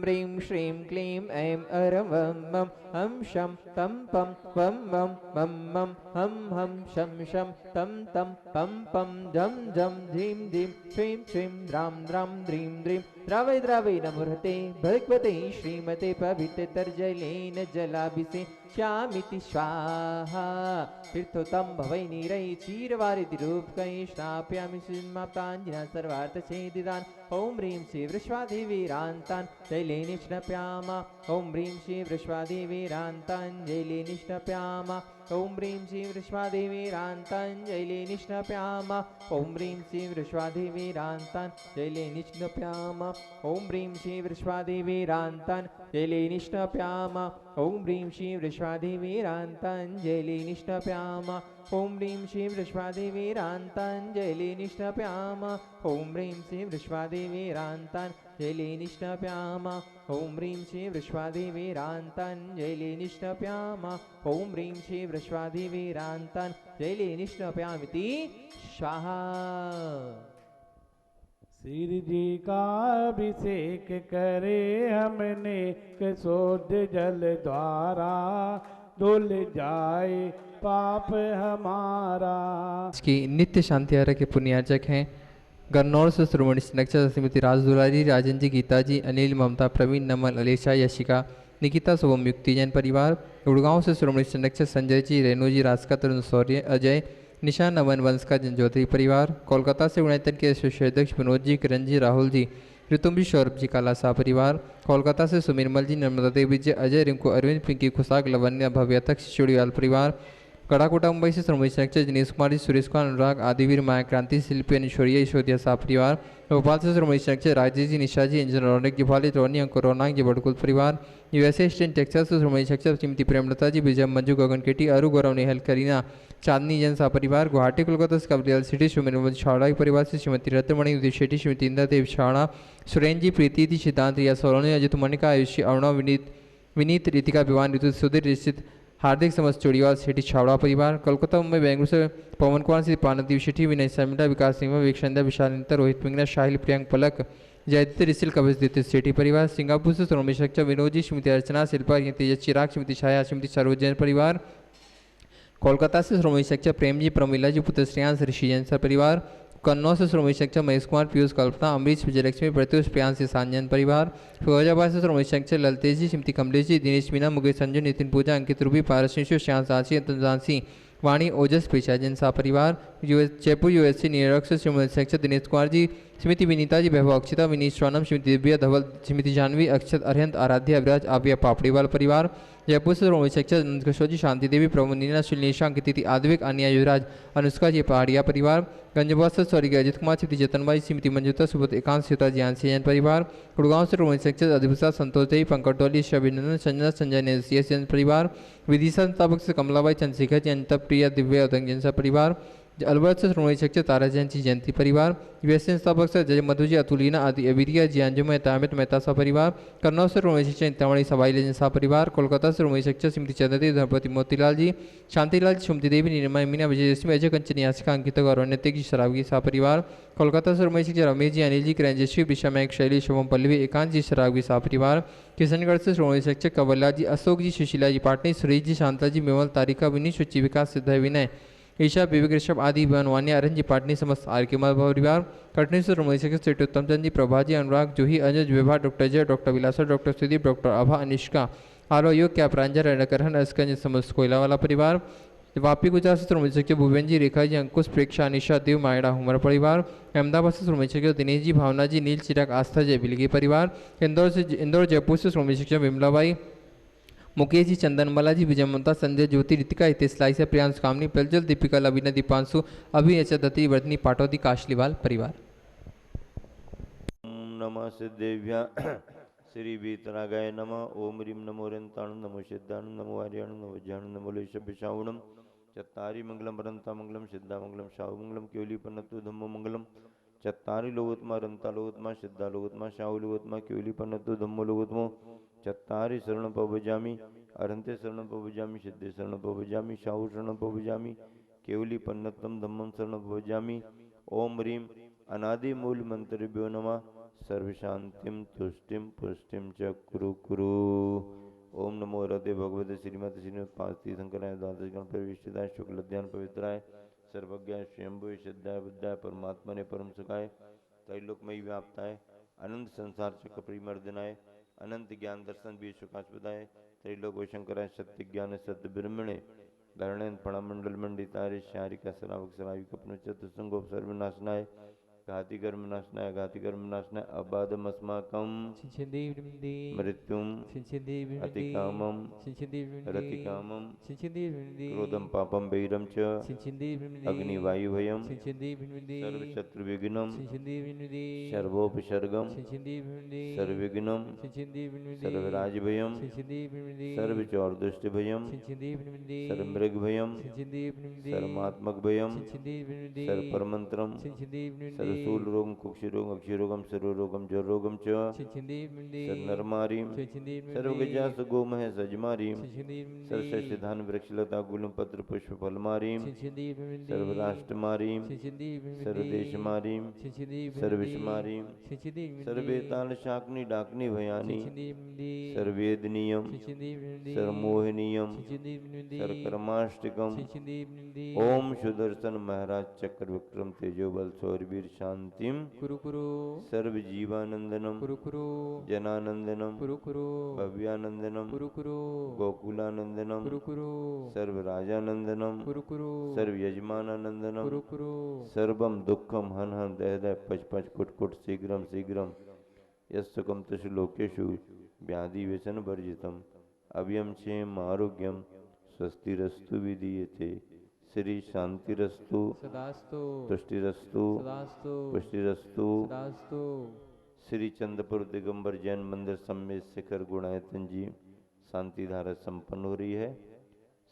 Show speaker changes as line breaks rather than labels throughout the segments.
ह्रीं श्रीं क्लीं ऐं अरं वं मं हं शं तं पं वं मं मं मं हं हं शं शं तं तं पं पं जं जं झीं झीं श्रीं श्रीं द्रां द्रां द्रीं द्रीं द्रावै द्रावै नमोहते भगवते श्रीमते पवित्रतर्जलेन जलाभिषेक्ष्यामिति स्वाहा तीर्थोत्तम भवै नीरै क्षीरवारिधिरूपकै स्नापयामि श्रीमाप्ताञ्जना सर्वार्थसेदिदान् ॐ ह्रीं श्री वृष्वादेवीरान्तान् शैलेनिष्णप्यामा ॐ ह्रीं श्री वृष्वादेवीरान्ताञ्जलिनिष्णप्यामा ॐ ह्रीं श्री वृष्वादेवीरान्ताञ्जलिनिष्णप्यामा ॐ ह्रीं श्री वृष्वादेवीरान्ताञ्जलिनिष्णप्यामा ॐ ह्रीं श्री वृष्वादेवीरान्ताञ्जलिनिष्णप्यामा ॐ ह्रीं श्री वृष्वादेवीरान्ताञ्जलिनिष्णप्यामा ॐ ह्रीं श्री वृष्वादेवीरान्ताञ्जलिनिष्णप्यामा ॐ ह्रीं श्री वृष्वादेवीरान्ताञ्जलिनिष्णप्यामा ॐ ह्रीं श्री वृष्वादेवीरान्ताञ्जलिनिष्णप्यामा ॐ ह्रीं श्री वृष्वादेवीरान्ताञ्जलिनिष्णप्यामिति स्वाहा।
श्री जी का अभिषेक करे हमने शोध जल द्वारा धुल जाए पाप हमारा।
की नित्य शांति आरा के पुण्यार्चक हैं गन्नौर से श्रोमणी संरक्षक श्रीमती राज दुलारी, राजन जी, गीता जी, अनिल, ममता, प्रवीण, नमल, अलेशा, यशिका, निकिता, शुभम, युक्ति जैन परिवार। गुड़गांव से श्रोमणी संरक्षक संजय जी, रेणु जी, राजका, तरुण, शौर्य, अजय, निशान, नमन, वंश का जनज्योति परिवार। कोलकाता से यूनाइटेड के एसोसिएशन अध्यक्ष विनोद जी, किरण जी, राहुल जी, ऋतुम जी, सौरभ जी, कालासा परिवार। कोलकाता से सुमिरमल जी, नर्मदा देवी जी, अजय, रिंकू, अरविंद, पिंकी, खुशाक, लवन्य, भव्यतक, चुड़ीवाल परिवार। कड़ाकोटा मुंबई से श्रोमणी संरक्षक दिनेश कुमार जी, सुरेश कुमार, अनुराग, आदिवीर, माया क्रांति, शिल्पी, अनुश्वरिया, ईश्वरिया सा परिवार। भोपाल से श्रोमणी संरक्षक राजेश जी, निशा जी, इंजन, रौनक जी, भाली, रोनी, अंकुर, रौनाक जी, बड़कुल परिवार। यूएसए स्टेट टेक्सास से श्रोमणी संरक्षक श्रीमती प्रेमलता जी, विजय, मंजू, गगन केटी, अरु, गौरव, नेहल, करीना, चांदनी जैन सा परिवार। गुवाहाटी कोलकाता से कबलियाल सिटी श्रीमती छावड़ा परिवार से श्रीमती रत्नमणि, उदय शेट्टी, श्रीमती इंदा देव छावड़ा, सुरेन जी, प्रीति जी, सिद्धांत, रिया सोलोनी, अजित मणिका, आयुषी, अरुणा, विनीत, रितिका, विवान, ऋतु, सुधीर, रिश्चित, हार्दिक समस्त चोड़ीवाल, शेट्टी, छावड़ा परिवार। कोलकाता, मुंबई, बेंगलुरु से पवन कुमार से पानदीप शेट्टी, विनय समिटा, विकास सिंह, विवेक विशाल नित्तर, रोहित मिंगना, शाहिल, प्रियंक, पलक, जयदित्य, रिसिल, कवच दित्य शेट्टी परिवार। सिंगापुर से श्रोमणी संरक्षक विनोद जी, श्रीमती अर्चना, शिल्पा, तेजस, चिराग, श्रीमती छाया, श्रीमती सरोजन परिवार। कोलकाता से श्रोमणी संरक्षक प्रेम जी, प्रमिला जी, पुत्र श्रेयांश, ऋषि जैन सर परिवार। कन्नौज से श्रोमणी संरक्षक महेश कुमार, पीयूष, कल्पना, अमरीश, विजयलक्ष्मी, प्रत्युष, प्रियांश, सांजन परिवार। फिरोजाबाद से श्रोमणी संरक्षक ललतेज जी, श्रीमती कमलेश जी, दिनेश मीना, मुकेश, संजू, नितिन, पूजा, अंकित, रूबी, पारस, श्याम, सांसी, झांसी, वाणी, ओजस, पेशा जैन सा परिवार। जयपुर यूएससी न्यूयॉर्क से श्रोमणी संरक्षक दिनेश कुमार जी, श्रीमती विनीता जी, वैभव, अक्षिता, विनीत, श्रवणम, श्रीमती दिव्या, धवल, श्रीमती जानवी, अक्षत, अरहंत, आराध्या, अभिराज, आव्या, पापड़ीवाल परिवार। जयपुर से श्रोमणी संरक्षक नंदकिशोर जी, शांति देवी, प्रभु, नीना, श्रीलेशा, अंकिति, आद्विक, अनिया, युवराज, अनुष्का जी, पहाड़िया परिवार। गंजबाद से स्वर्गीय अजित कुमार, श्रीमती जतनबाई, श्रीमती मंजुता, सुबोध, एकांत, सीता, ज्ञानसी जैन परिवार। गुड़गांव से श्रोमणी संरक्षक अधिभूषा, संतोष देवी, पंकज डोली, शबिनंदन, संजना, संजय, नेसियस जैन परिवार। विदिशा संस्थापक से कमलाबाई, चंद्रशेखर जी, अनिता, प्रिया, दिव्या, उदंग जैन सा परिवार। अलवर से श्रोमणी संरक्षक तारा जैन जी, जयंती परिवार। यूएसए संस्थापक से जय मधु जी, अतुलीना, आदि, अविरिया जी, अंजुम, अमित, मेहता सा परिवार। कन्नौज से श्रोमणी संरक्षक इंतामणि, सवाई जैन सा परिवार। कोलकाता से श्रोमणी संरक्षक श्रीमती चंद्रदेव, धनपति, मोतीलाल जी, शांतिलाल, सुमति देवी, निर्मय, मीना, विजयलक्ष्मी, अजय, कंचन, यासिका, अंकिता, गौरव, नैतिक जी, शराबगी सा परिवार। कोलकाता से श्रोमणी संरक्षक रमेश जी, अनिल जी, किरणजश्री, विषा, मैक, शैली, शुभम, पल्लवी, एकांत जी, शराबगी सा परिवार। किशनगढ़ से श्रोमणी संरक्षक कवल्ला जी, अशोक जी, सुशीला जी, पाटनी, सुरेश जी, शांता जी, मेवल, तारिका, विनीत, शुचि, विकास, सिद्ध, विनय, ईशा, विवेक, ऋषभ, आदि, बनवानिया, अरन जी, पाटनी, समस्त आर के परिवार। कटनी से श्रोमणी संरक्षक श्री उत्तमचंद जी, प्रभा जी, अनुराग, जूही, अजय, विभा, डॉक्टर जय, डॉक्टर विलासा, डॉक्टर सुदीप, डॉक्टर आभा, अनिष्का, आरो योग, क्या प्रांजल, रणकरहन, अस्कंज, समस्त कोयला वाला परिवार। वापी गुजरात से श्रोमणी संरक्षक भूपेन जी, रेखा जी, अंकुश, प्रेक्षा, अनिशा, देव, मायड़ा, हुमर परिवार। अहमदाबाद से श्रोमणी संरक्षक दिनेश जी, भावना जी, नील, चिराग, आस्था, जय, बिलगी परिवार। इंदौर जयपुर से श्रोमणी संरक्षक विमलाबाई, मुकेश जी, चंदनमाला जी, विजय, ममता, संजय, ज्योति, रितिका, हितेश, लाइसा, प्रियांश, कामनी, प्रज्वल, दीपिका, लवीना, दीपांशु, अभिनेचा, दत्ती, वर्धनी, पाटौदी, काशलीवाल परिवार।
नमः सिद्धेभ्य श्री वीतरागाय नमः। ओम ह्रीं नमो रंताणु, नमो सिद्धाणु, नमो आर्याणु, नमो ज्ञाणु, नमो लेशभिषावणम, चत्तारि मंगलम रंता मंगलम, सिद्धा मंगलम, शाहु मंगलम, केवली पन्नतु धम्मो मंगलम, चत्तारि लोकोत्तमा, रंता लोकोत्तमा, सिद्धा लोकोत्तमा, शाहु लोकोत्तमा, केवली पन्नतु धम्मो लोकोत्तमो, चत्तारि शरणं प्रभजामि, अरहन्ते शरणं प्रभजामि, सिद्धे शरणं प्रभजामि, शाहु शरणं प्रभजामि, केवली पन्नतम धम्मं शरणं प्रभजामि। ओम ह्रीं अनादि मूल मंत्रेभ्यो नमः। सर्वशांतिं तुष्टिं पुष्टिं च कुरु कुरु। ओम नमो हृदय भगवते श्रीमद श्रीमद पांच तीर्थंकराय द्वादश गण प्रविष्टिताय शुक्ल ध्यान पवित्राय सर्वज्ञाय स्वयंभुव सिद्धाय बुद्धाय परमात्मा ने परम सुखाय त्रैलोकमयी व्याप्ताय अनंत संसार चक्र परिमर्दनाय अनंत ज्ञान दर्शन भी सुखास्पदाय त्रैलोक शंकराय सत्य ज्ञान सत्य ब्रह्मणे धरणेन फणमंडल मंडितारे शारिका सरावक सराविक अपनो चतुसंगोप सर्वनाशनाय घाति कर्म नाशनाय घाति कर्म नाशनाय अबाधम अस्माकं मृत्युम अतिकामम रतिकामम क्रोधम पापम वैरम च अग्निवायु भयम सर्वशत्रु विघ्नम सर्वोपसर्गम सर्वविघ्नम सर्वराज भयम सर्वचौर दुष्ट भयम सर्वमृग भयम सर्वमात्मक भयम सर्वपरमंत्रम सर्वशूल रोगम कुक्षि रोगम अक्षि रोगम सर्वरोगम जर रोगम च सर्वनरमारीम सर्वगजा सुगोमह सजमारीम सर्वशस्य धान वृक्षलता गुलम पत्र पुष्प फलमारीम सर्वराष्ट्रमारीम सर्वदेशमारीम सर्विषमारीम सर्वेताल शाकनी डाकनी भयानी सर्वेदनीयम सर्वमोहनीयम सर्वकर्माष्टकम ओम सुदर्शन महाराज चक्र विक्रम तेजोबल सौरवीर शांतिम
कुरु कुरु
सर्व जीवानंदनम
कुरु कुरु
जनानंदनम
कुरु कुरु
भव्यानंदनम
कुरु कुरु
गोकुलानंदनम
कुरु कुरु
सर्व राजानंदनम
कुरु कुरु
सर्व यजमानानंदनम
कुरु कुरु
सर्वम दुखम हन हन दह दह पच पच कुट कुट शीघ्रम शीघ्रम यस्सुकम तश लोकेषु व्याधि व्यसन वर्जितम अभयम क्षेम आरोग्यम स्वस्तिरस्तु विधीयते श्री शांतिरस्तु
सदास्तु
तुष्टिरस्तु
सदास्तु
पुष्टिरस्तु
सदास्तु।
श्री चंद्रपुर दिगंबर जैन मंदिर समेत शिखर गुणायतन जी शांति धारा संपन्न हो रही है।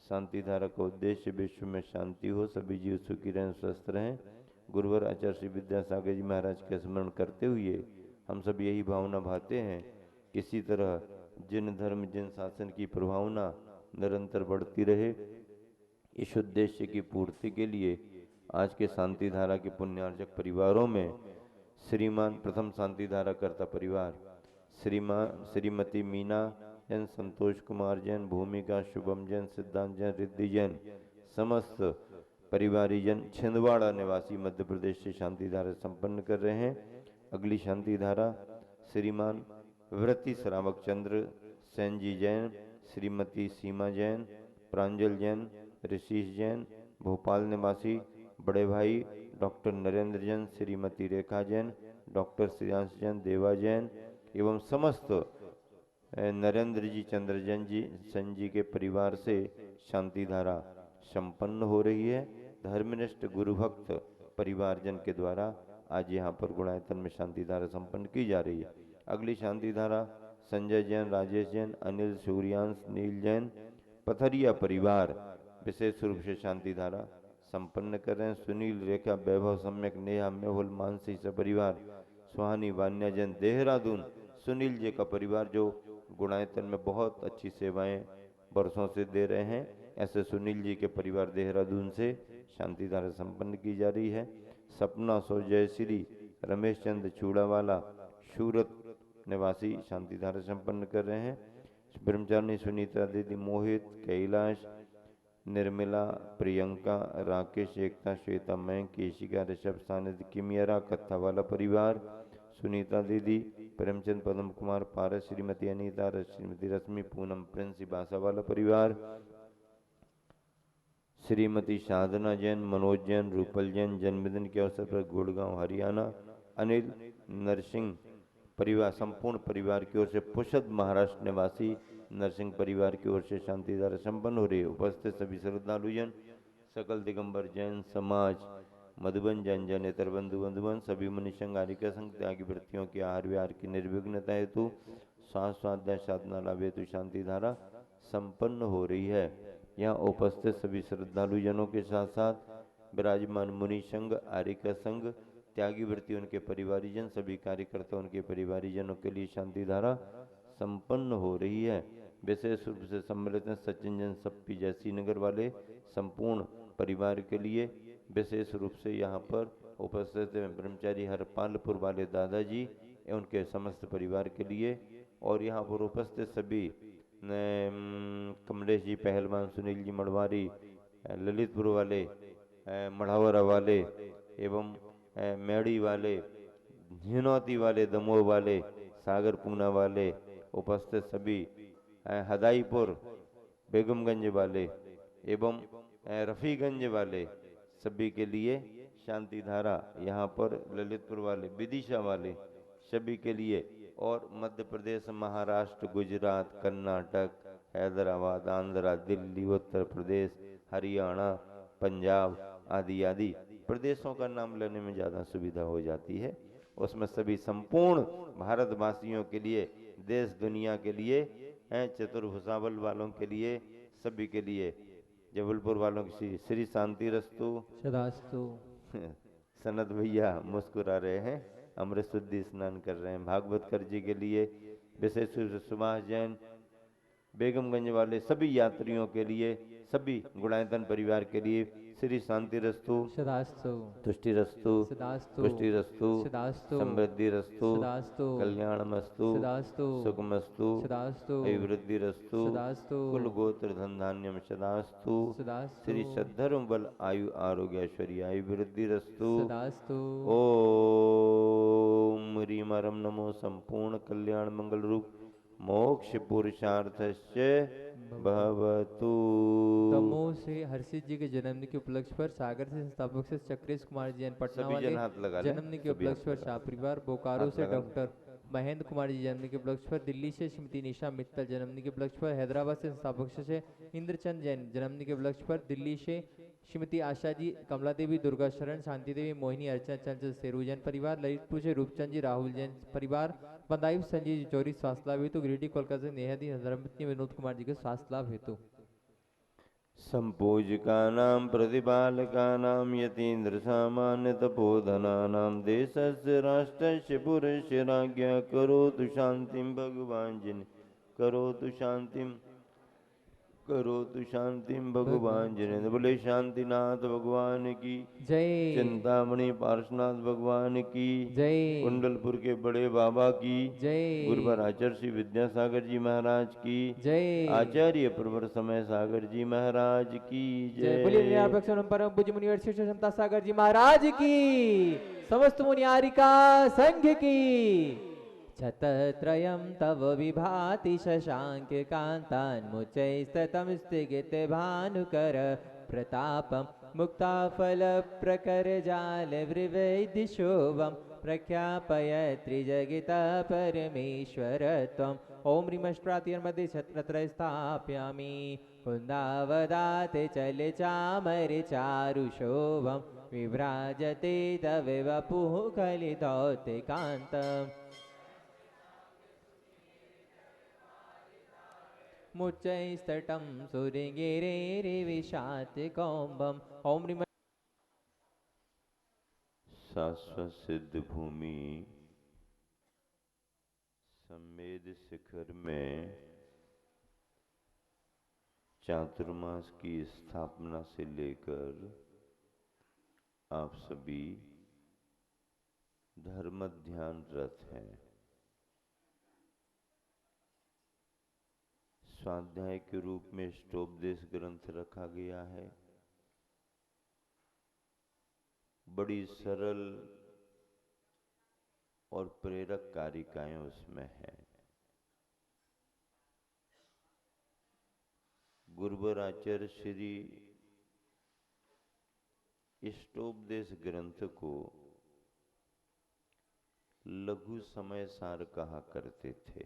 शांति धारा का उद्देश्य विश्व में शांति हो, सभी जीव सुखी रहें, स्वस्थ रहें। गुरुवर आचार्य श्री विद्यासागर जी महाराज का स्मरण करते हुए हम सब यही भावना भाते हैं, किसी तरह जिन धर्म जिन शासन की प्रभावना निरंतर बढ़ती रहे। इस उद्देश्य की पूर्ति के लिए आज के शांति धारा के पुण्यार्जक परिवारों में श्रीमान प्रथम शांति धारा कर्ता परिवार श्रीमती मीना जैन, संतोष कुमार जैन, भूमिका शुभम जैन, सिद्धांत जैन, रिद्धि जैन, समस्त परिवारीजन छिंदवाड़ा निवासी मध्य प्रदेश से शांति धारा संपन्न कर रहे हैं। अगली शांति धारा श्रीमान व्रती श्रावक चंद्र सेन जी जैन, श्रीमती सीमा जैन, प्रांजल जैन, ऋषिश जैन, भोपाल निवासी बड़े भाई डॉक्टर नरेंद्र जैन, श्रीमती रेखा जैन, डॉक्टर श्रेयांश जैन, देवा जैन एवं समस्त नरेंद्र जी चंद्र जैन जी सन जी के परिवार से शांति धारा संपन्न हो रही है। धर्मनिष्ठ गुरु भक्त परिवारजन के द्वारा आज यहाँ पर गुणायतन में शांति धारा संपन्न की जा रही है। अगली शांति धारा संजय जैन, राजेश जैन, अनिल, सूर्यांश, नील जैन, पथरिया परिवार विशेष रूप से शांति धारा संपन्न कर रहे हैं। सुनील, रेखा, वैभव, सम्यक, नेहा, मेहुल, मानसी से परिवार, सुहानी, वान्या जैन, देहरादून सुनील जी का परिवार जो गुणायतन में बहुत अच्छी सेवाएं वर्षों से दे रहे हैं, ऐसे सुनील जी के परिवार देहरादून से शांति धारा संपन्न की जा रही है। सपना सो जयश्री, रमेश चंद्र चूड़ावाला सूरत निवासी शांति धारा संपन्न कर रहे हैं। ब्रह्मचारिणी सुनीता दीदी, मोहित, कैलाश, निर्मला, प्रियंका, राकेश, एकता, श्वेता, मैं, केशिका, ऋषभ, सानिध्य, किमियरा कत्था वाला परिवार, सुनीता दीदी, प्रेमचंद, पद्म कुमार, पारस, श्रीमती अनीता, श्रीमती रश्मि, पूनम, प्रिंस, बासा वाला परिवार, श्रीमती साधना जैन, मनोज जैन, रूपल जैन जन्मदिन के अवसर पर गुड़गांव हरियाणा, अनिल नरसिंह परिवार संपूर्ण परिवार की ओर से, पुषद महाराष्ट्र निवासी नरसिंह परिवार की ओर से शांति धारा संपन्न हो रही है। उपस्थित सभी श्रद्धालुजन, सकल दिगंबर जैन समाज, मधुबन जैन जनेतर बंधु बंधुवन, सभी मुनि संघ, आर्य संघ, त्यागी वृत्तियों की आहार विहार की निर्विघ्नता हेतु श्वास स्वाध्याय साधना लाभ हेतु शांति धारा संपन्न हो रही है। यहाँ उपस्थित सभी श्रद्धालुजनों के साथ साथ विराजमान मुनि संघ, आर्य संघ, त्यागी वृत्ति उनके परिवारीजन, सभी कार्यकर्ता उनके परिवारीजनों के लिए शांति धारा संपन्न हो रही है। विशेष रूप से सम्मिलित हैं सचिन जैन सप्पी जैसी नगर वाले संपूर्ण परिवार के लिए। विशेष रूप से यहाँ पर उपस्थित हैं ब्रह्मचारी हरपालपुर वाले दादाजी एवं उनके समस्त परिवार के लिए और यहाँ पर उपस्थित सभी कमलेश जी पहलवान, सुनील जी मड़वारी, ललितपुर वाले, मढ़ावरा वाले एवं मेड़ी वाले, झिनौती वाले, दमोह वाले, सागर पूना वाले, उपस्थित सभी हदाईपुर बेगमगंज वाले एवं रफ़ीगंज वाले सभी के लिए शांति धारा, यहाँ पर ललितपुर वाले, विदिशा वाले सभी के लिए और मध्य प्रदेश, महाराष्ट्र, गुजरात, कर्नाटक, हैदराबाद, आंध्रा, दिल्ली, उत्तर प्रदेश, हरियाणा, पंजाब आदि आदि प्रदेशों का नाम लेने में ज़्यादा सुविधा हो जाती है। उसमें सभी संपूर्ण भारतवासियों के लिए, देश दुनिया के लिए, चतुर्भुजावल वालों के लिए, सभी के लिए, जबलपुर वालों की श्री शांति रस्तु।
सदास्तु।
सनत भैया मुस्कुरा रहे हैं, अमृत शुद्धि स्नान कर रहे हैं। भागवत कर जी के लिए, विशेष रूप से सुभाष जैन, बेगमगंज वाले सभी यात्रियों के लिए, सभी गुणायतन परिवार के लिए श्री शांति रस्तु,
सदास्तु,
तुष्टि रस्तु,
सदास्तु,
पुष्टि रस्तु,
सदास्तु,
समृद्धि रस्तु,
सदास्तु,
कल्याणमस्तु,
सदास्तु,
सुखमस्तु,
सदास्तु,
अभिवृद्धि रस्तु,
सदास्तु,
कुल गोत्र धन धान्यम सदास्तु,
सदास्तु,
श्री सद्धर्म बल आयु आरोग्य ऐश्वर्य अभिवृद्धि रस्तु।
सदास्तु।
ओम ह्रीम रम नमो संपूर्ण कल्याण मंगल रूप मोक्ष पुरुषार्थस्य भवतु।
दमोह से हर्षित जी के जन्मदिन के उपलक्ष्य पर सागर से संस्थापक से चक्रेश कुमार जी पटना
सभी
वाले
जन हाथ लगा लें।
जन्मदिन के
सभी हाथ
उपलक्ष्य पर
लगा
शाह परिवार, बोकारो
हाथ
से
लगा लें।
डॉक्टर महेंद्र कुमार जी जन्मदिन के उपलक्ष्य पर, दिल्ली से श्रीमती निशा मित्तल जन्मदिन के उपलक्ष्य पर, हैदराबाद से संस्थापक से इंद्रचंद जैन जन्मदिन के उपलक्ष्य पर, दिल्ली से श्रीमती आशा जी, कमला देवी, दुर्गा शरण, शांति देवी, मोहिनी, अर्चना चंद सेरू जैन परिवार, ललितपुर से रूपचंद जी, राहुल जैन परिवार, बदायूं संजय जी चौरी स्वास्थ्य लाभ हेतु, गिरिडीह कोलकाता से नेहा दी, धर्मपत्नी विनोद कुमार जी के स्वास्थ्य लाभ हेतु।
संपूजिकानां प्रतिपालकानां यतीन्द्र सामान्य तपोधनानां देशस्य राष्ट्रस्य पुरस्य राज्ञा करोतु शांतिं भगवान् जिन करोतु शांतिं भगवान जिनेन्द्र। बोले शांतिनाथ भगवान की
जय,
चिंतामणि पार्श्वनाथ भगवान की
जय,
कुंडलपुर के बड़े बाबा की
जय,
गुरुवर आचार्य श्री विद्यासागर जी महाराज की
जय,
आचार्य प्रवर समय सागर जी महाराज की
जय। बोलिए निरापक्ष परम पूज्य मुनिवर श्री क्षमता सागर जी महाराज की, समस्त मुनियारिका संघ की। छतत्रयं तव विभाति शशांक कांतान्मुचैस्ततं स्थिगिते भानुकर प्रतापं मुक्ताफल प्रकर जाल वृवैदिशोभं प्रख्यापय त्रिजगिता परमेश्वर त्वम्। ओम ह्रीमष्ट्रातिर्मध्ये छत्रत्रय स्थापयामि कुन्दावदाते चल चामर चारुशोभं विभ्राजते तव वपुः कलिदौतिकान्तम्। मुच्चैस्तटं सुरगिरेरिविशातिकौम्बम्। ओम ह्रीम
शाश्वत सिद्ध भूमि संवेद शिखर में चातुर्मास की स्थापना से लेकर आप सभी धर्म ध्यान रत हैं। स्वाध्याय के रूप में इष्टोपदेश ग्रंथ रखा गया है। बड़ी सरल और प्रेरक कारिकाएं उसमें हैं। गुरुवर आचार्य श्री इष्टोपदेश ग्रंथ को लघु समय सार कहा करते थे।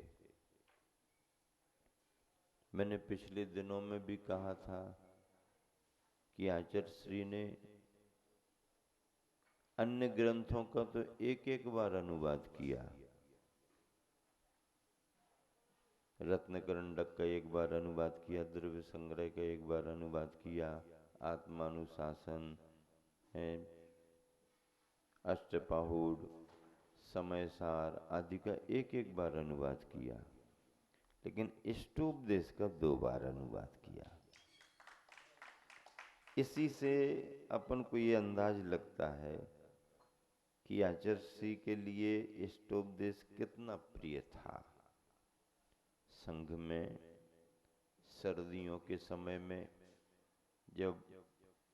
मैंने पिछले दिनों में भी कहा था कि आचार्य श्री ने अन्य ग्रंथों का तो एक एक बार अनुवाद किया। रत्नकरंडक का एक बार अनुवाद किया, द्रव्य संग्रह का एक बार अनुवाद किया, आत्मानुशासन, अष्टपाहुड़, समय सार आदि का एक एक बार अनुवाद किया, लेकिन इष्टोपदेश का 2 बार अनुवाद किया। इसी से अपन को ये अंदाज लगता है कि आचार्य के लिए स्टोपदेश कितना प्रिय था। संघ में सर्दियों के समय में जब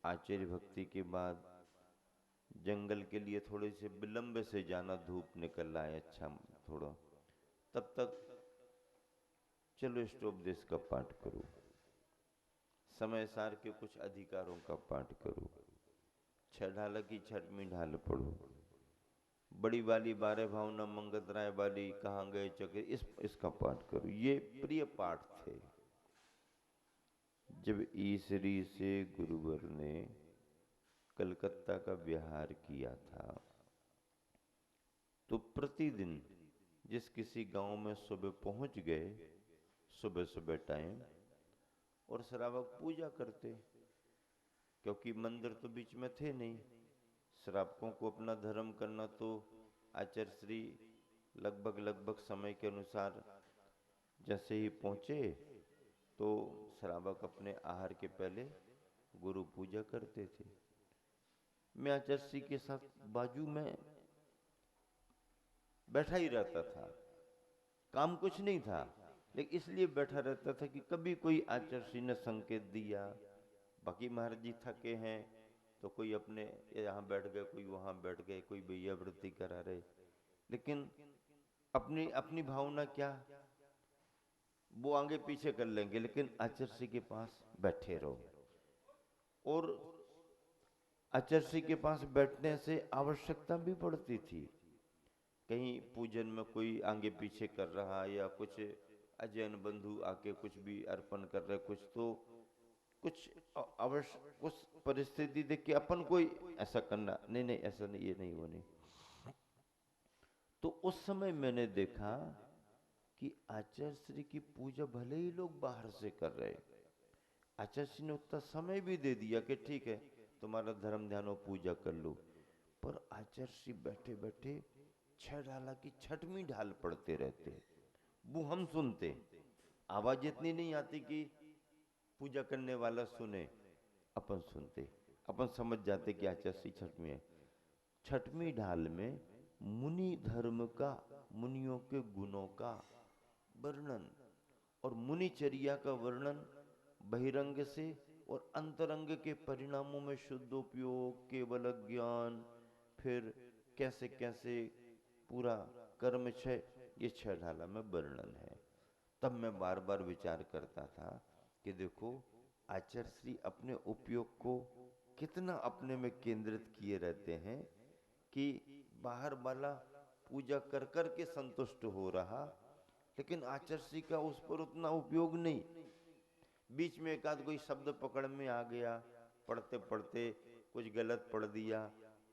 आचार्य भक्ति के बाद जंगल के लिए थोड़े से विलंब से जाना, धूप निकल रहा है अच्छा थोड़ा, तब तक चलो स्टोपदेश का पाठ करो, समय सार के कुछ अधिकारों का पाठ करो, छह ढाल की छठवीं ढाल पढ़ो, बड़ी वाली 12 भावना मंगत राय वाली कहाँ गए चके इसका पाठ करो। ये प्रिय पाठ थे। जब ईसरी से गुरुवर ने कलकत्ता का विहार किया था तो प्रतिदिन जिस किसी गांव में सुबह पहुंच गए, सुबह सुबह टाइम, और श्रावक पूजा करते, क्योंकि मंदिर तो बीच में थे नहीं। श्रावकों को अपना धर्म करना तो आचार्य श्री लगभग समय के अनुसार जैसे ही पहुंचे तो श्रावक अपने आहार के पहले गुरु पूजा करते थे। मैं आचार्य श्री के साथ बाजू में बैठा ही रहता था, काम कुछ नहीं था, लेकिन इसलिए बैठा रहता था कि कभी कोई आचार्य श्री ने संकेत दिया, बाकी महाराज जी थके हैं तो कोई अपने यहाँ बैठ गए, कोई वहां बैठ गए, कोई भैया वृत्ति करा रहे, लेकिन अपनी अपनी भावना क्या, वो आगे पीछे कर लेंगे, लेकिन आचार्य श्री के पास बैठे रहो। और आचार्य श्री के पास बैठने से आवश्यकता भी पड़ती थी, कहीं पूजन में कोई आगे पीछे कर रहा या कुछ अजैन बंधु आके कुछ भी अर्पण कर रहे, कुछ तो कुछ अवश्य उस परिस्थिति देख के अपन कोई ऐसा करना नहीं, नहीं ऐसा नहीं, ये नहीं, वो नहीं। तो उस समय मैंने देखा कि आचार्य श्री की पूजा भले ही लोग बाहर से कर रहे, आचार्य श्री ने उतना समय भी दे दिया कि ठीक है तुम्हारा धर्म ध्यान हो, पूजा कर लो, पर आचार्य श्री बैठे बैठे छह ढाला की छठवीं ढाल पढ़ते रहते। वो हम सुनते, आवाज इतनी नहीं आती कि पूजा करने वाला सुने, अपन सुनते, अपन समझ जाते कि आचार्य श्री छठवीं है। छठवीं ढाल में मुनि धर्म का, मुनियों के गुणों का वर्णन और मुनिचर्या का वर्णन बहिरंग से और अंतरंग के परिणामों में शुद्धोपयोग, केवल ज्ञान, फिर कैसे कैसे पूरा कर्म क्षय, ये छह ढाला में वर्णन है। तब मैं बार बार विचार करता था कि देखो आचार्य श्री अपने उपयोग को कितना अपने में केंद्रित किए रहते हैं कि बाहर वाला पूजा कर कर के संतुष्ट हो रहा, लेकिन आचार्य श्री का उस पर उतना उपयोग नहीं। बीच में एक आध कोई शब्द पकड़ में आ गया, पढ़ते पढ़ते कुछ गलत पढ़ दिया,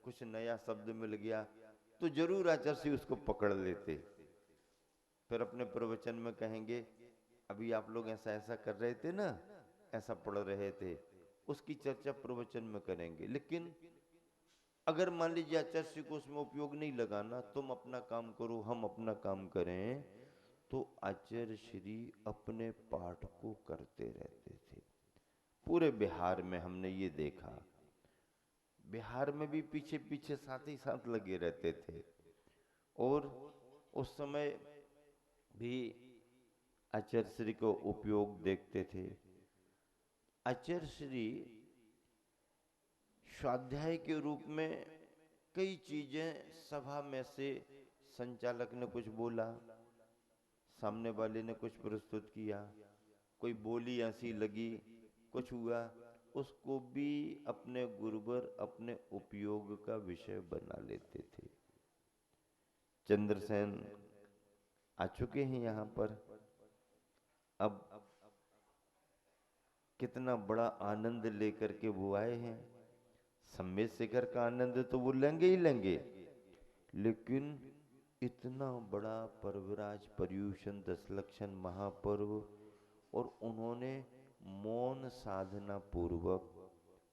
कुछ नया शब्द मिल गया तो जरूर आचार्य श्री उसको पकड़ लेते, फिर अपने प्रवचन में कहेंगे अभी आप लोग ऐसा ऐसा कर रहे थे ना, ऐसा पढ़ रहे थे, उसकी चर्चा प्रवचन में करेंगे। लेकिन अगर मान लीजिए आचार्य श्री को उसमें उपयोग नहीं लगाना, तुम अपना काम करो हम अपना काम करें, तो आचार्य श्री अपने पाठ को करते रहते थे। पूरे बिहार में हमने ये देखा, बिहार में भी पीछे पीछे साथ ही साथ लगे रहते थे, और उस समय भी आचार्य श्री को उपयोग देखते थे। आचार्य श्री स्वाध्याय के रूप में कई चीजें, सभा में से संचालक ने कुछ बोला, सामने वाले ने कुछ प्रस्तुत किया, कोई बोली ऐसी लगी, कुछ हुआ, उसको भी अपने गुरुवर अपने उपयोग का विषय बना लेते थे। चंद्रसेन आ चुके हैं यहाँ पर, अब कितना बड़ा आनंद लेकर के वो आए हैं। सम्मेद शिखर का आनंद तो वो लेंगे ही लेंगे, लेकिन इतना बड़ा पर्वराज पर्यूषण दशलक्षण महापर्व, और उन्होंने मौन साधना पूर्वक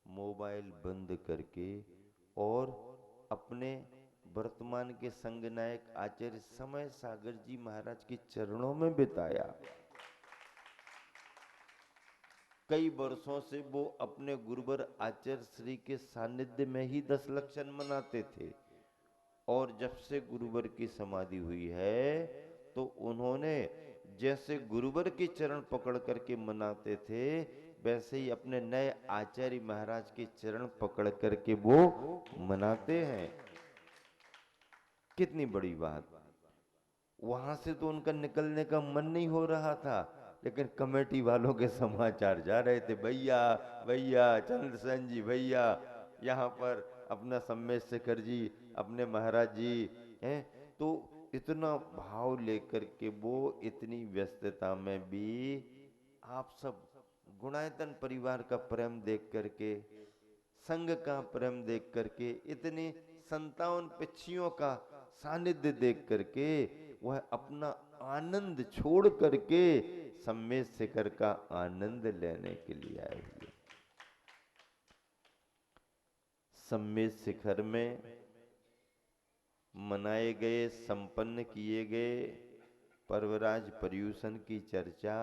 मोबाइल बंद करके और अपने वर्तमान के संघ नायक आचार्य समय सागर जी महाराज के चरणों में बिताया। कई वर्षों से वो अपने गुरुवर आचार्य श्री के सानिध्य में ही दशलक्षण मनाते थे, और जब से गुरुवर की समाधि हुई है तो उन्होंने जैसे गुरुवर के चरण पकड़ करके मनाते थे, वैसे ही अपने नए आचार्य महाराज के चरण पकड़ करके वो मनाते हैं। कितनी बड़ी बात। वहां से तो उनका निकलने का मन नहीं हो रहा था, लेकिन कमेटी वालों के समाचार जा रहे थे, भैया भैया चंद्रसेन जी भैया यहाँ पर अपना सम्मेद शेखर जी, अपने महाराज जी हैं। तो इतना भाव लेकर के वो इतनी व्यस्तता में भी आप सब गुणायतन परिवार का प्रेम देख करके, संघ का प्रेम देख करके, इतनी 57 पिछियों का सानिध्य देख करके वह अपना आनंद छोड़ करके सम्मेद शिखर का आनंद लेने के लिए आए हुए। सम्मेद शिखर में मनाए गए, संपन्न किए गए पर्वराज पर्यूषण की चर्चा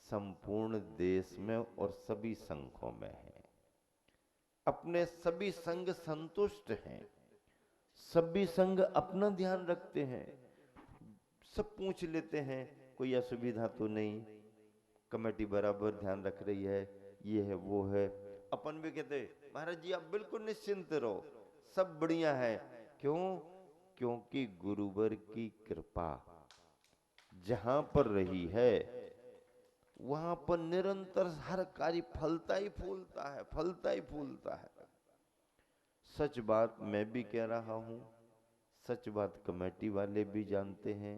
संपूर्ण देश में और सभी संघों में है। अपने सभी संघ संतुष्ट हैं, सभी संघ अपना ध्यान रखते हैं, सब पूछ लेते हैं कोई असुविधा तो नहीं, कमेटी बराबर ध्यान रख रही है, ये है वो है। अपन भी कहते महाराज जी आप बिल्कुल निश्चिंत रहो, सब बढ़िया है। क्यों? क्योंकि गुरुवर की कृपा जहां पर रही है वहां पर निरंतर हर कार्य फलता ही फूलता है, फलता ही फूलता है। सच बात मैं भी कह रहा हूं, सच बात कमेटी वाले भी जानते हैं।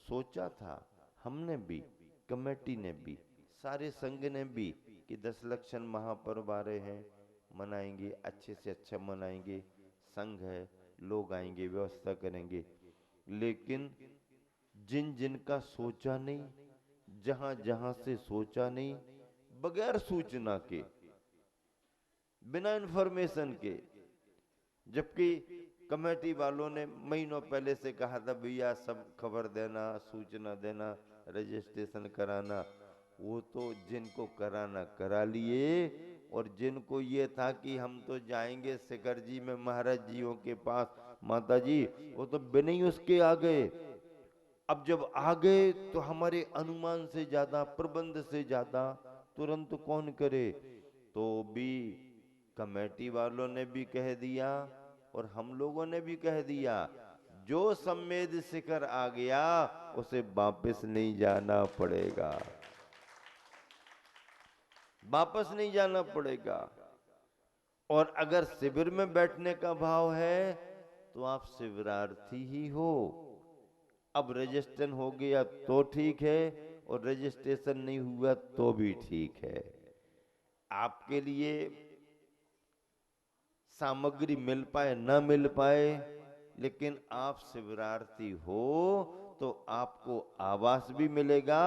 सोचा था हमने भी, कमेटी ने भी, सारे संघ ने भी कि 10 लक्षण महापर्व आ रहे हैं, मनाएंगे, अच्छे से अच्छा मनाएंगे, संघ है, लोग आएंगे, व्यवस्था करेंगे। लेकिन जिन जिन का सोचा नहीं, जहां जहां से सोचा नहीं, बगैर सूचना के, बिना इंफॉर्मेशन के, जबकि कमेटी वालों ने महीनों पहले से कहा था भैया सब खबर देना, सूचना देना, रजिस्ट्रेशन कराना, वो तो जिनको कराना करा लिए, और जिनको ये था कि हम तो जाएंगे शिखर जी में महाराज जियों के पास माता जी, वो तो बिना ही उसके आ गए। अब जब आ गए तो हमारे अनुमान से ज्यादा, प्रबंध से ज्यादा तुरंत कौन करे। तो भी कमेटी वालों ने भी कह दिया और हम लोगों ने भी कह दिया, जो सम्मेद शिखर आ गया उसे वापस नहीं जाना पड़ेगा, वापस नहीं जाना पड़ेगा। और अगर शिविर में बैठने का भाव है तो आप शिविरार्थी ही हो। अब रजिस्ट्रेशन हो गया तो ठीक है, और रजिस्ट्रेशन नहीं हुआ तो भी ठीक है। आपके लिए सामग्री मिल पाए ना मिल पाए, लेकिन आप शिविरार्थी हो तो आपको आवास भी मिलेगा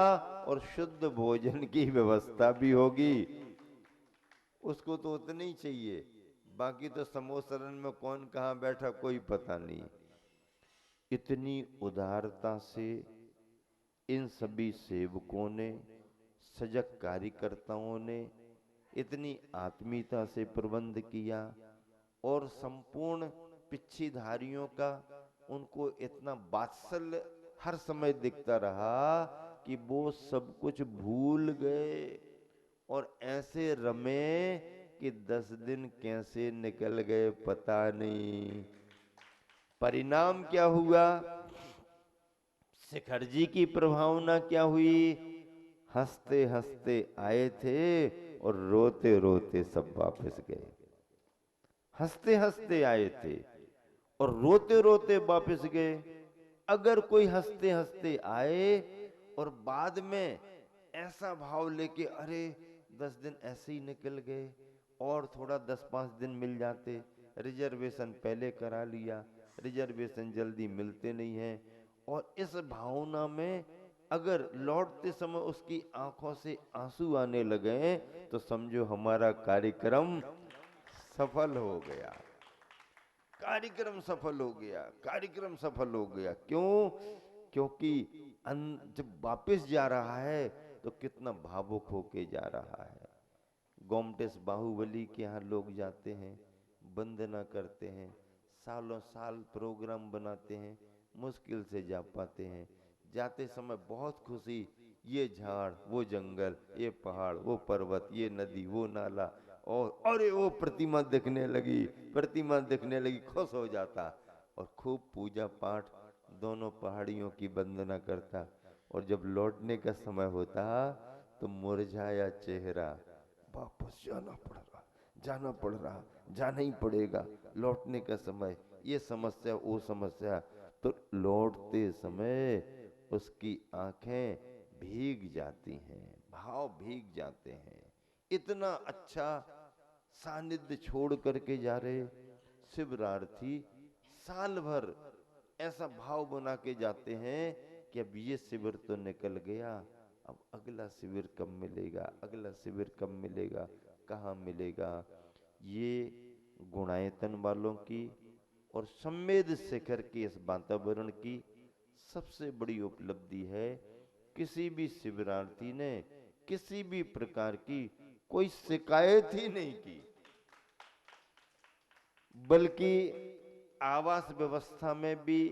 और शुद्ध भोजन की व्यवस्था भी होगी। उसको तो उतना ही चाहिए, बाकी तो समोसरन में कौन कहाँ बैठा कोई पता नहीं। इतनी उदारता से इन सभी सेवकों ने, सजग कार्यकर्ताओं ने इतनी आत्मीयता से प्रबंध किया, और संपूर्ण पिछीधारियों का उनको इतना वात्सल्य हर समय दिखता रहा कि वो सब कुछ भूल गए और ऐसे रमे कि 10 दिन कैसे निकल गए पता नहीं। परिणाम क्या हुआ? शिखर जी की प्रभावना क्या हुई? हंसते हंसते आए थे और रोते रोते सब वापस गए। हंसते हंसते आए थे और रोते रोते वापस गए। अगर कोई हंसते हंसते आए और बाद में ऐसा भाव लेके अरे 10 दिन ऐसे ही निकल गए, और थोड़ा 10-5 दिन मिल जाते, रिजर्वेशन पहले करा लिया, रिजर्वेशन जल्दी मिलते नहीं है, और इस भावना में अगर लौटते समय उसकी आंखों से आंसू आने लगे तो समझो हमारा कार्यक्रम सफल हो गया, कार्यक्रम सफल हो गया, कार्यक्रम सफल हो गया। क्यों? क्योंकि जब वापस जा रहा है तो कितना भावुक होके जा रहा है। गोमटेश बाहुबली के यहाँ लोग जाते हैं, वंदना करते हैं, सालों साल प्रोग्राम बनाते हैं, मुश्किल से जा पाते हैं। जाते समय बहुत खुशी, ये झाड़ वो जंगल, ये पहाड़ वो पर्वत, ये नदी वो नाला, और अरे वो प्रतिमा दिखने लगी, प्रतिमा दिखने लगी, खुश हो जाता और खूब पूजा पाठ दोनों पहाड़ियों की वंदना करता। और जब लौटने का समय होता तो मुरझाया चेहरा, वापस जाना पड़ रहा, जाना ही पड़ेगा, लौटने का समय, ये समस्या वो समस्या। तो लौटते समय उसकी आंखें भीग जाती हैं, भाव भीग जाते हैं। इतना अच्छा सानिध्य छोड़ करके जा रहे शिवरार्थी, साल भर ऐसा भाव बना के जाते हैं कि अब ये शिविर तो निकल गया, अब अगला शिविर कब मिलेगा, अगला शिविर कब मिलेगा, कहाँ मिलेगा। ये गुणायतन वालों की और संवेद शिखर के इस वातावरण की सबसे बड़ी उपलब्धि है। किसी भी शिविरार्थी ने किसी भी प्रकार की कोई शिकायत ही नहीं की, बल्कि आवास व्यवस्था में भी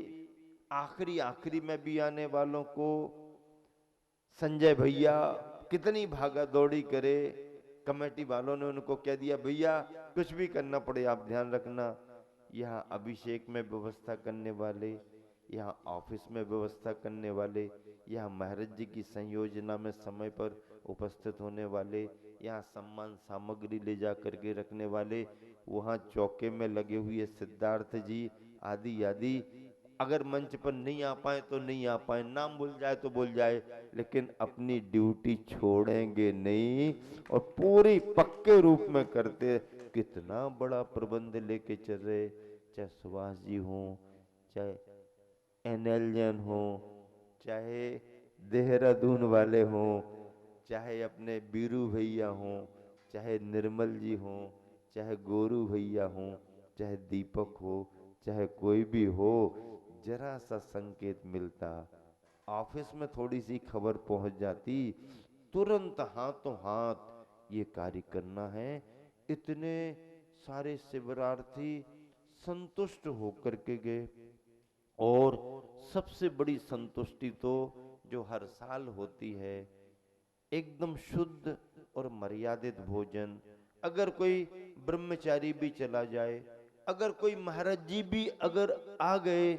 आखिरी आखिरी में भी आने वालों को संजय भैया कितनी भागा दौड़ी करे, कमेटी वालों ने उनको कह दिया भैया कुछ भी करना पड़े आप ध्यान रखना। यहाँ अभिषेक में व्यवस्था करने वाले, यहाँ ऑफिस में व्यवस्था करने वाले, यहाँ महाराज जी की संयोजना में समय पर उपस्थित होने वाले, यहाँ सम्मान सामग्री ले जा करके रखने वाले, वहाँ चौके में लगे हुए सिद्धार्थ जी आदि आदि, अगर मंच पर नहीं आ पाए तो नहीं आ पाए, नाम भूल जाए तो भूल जाए, लेकिन अपनी ड्यूटी छोड़ेंगे नहीं और पूरी पक्के रूप में करते। कितना बड़ा प्रबंध लेके चल रहे, चाहे सुभाष जी हों, चाहे एनएल जैन हो, चाहे देहरादून वाले हों, चाहे अपने बीरू भैया हों, चाहे निर्मल जी हों, चाहे गोरू भैया हों, चाहे दीपक हो, चाहे कोई भी हो, जरा सा संकेत मिलता, ऑफिस में थोड़ी सी खबर पहुंच जाती, तुरंत हाथों हाथ ये कार्य करना है। इतने सारे शिविरार्थी संतुष्ट होकर के गए। और सबसे बड़ी संतुष्टि तो जो हर साल होती है, एकदम शुद्ध और मर्यादित भोजन। अगर कोई ब्रह्मचारी भी चला जाए, अगर कोई महाराज जी भी अगर आ गए,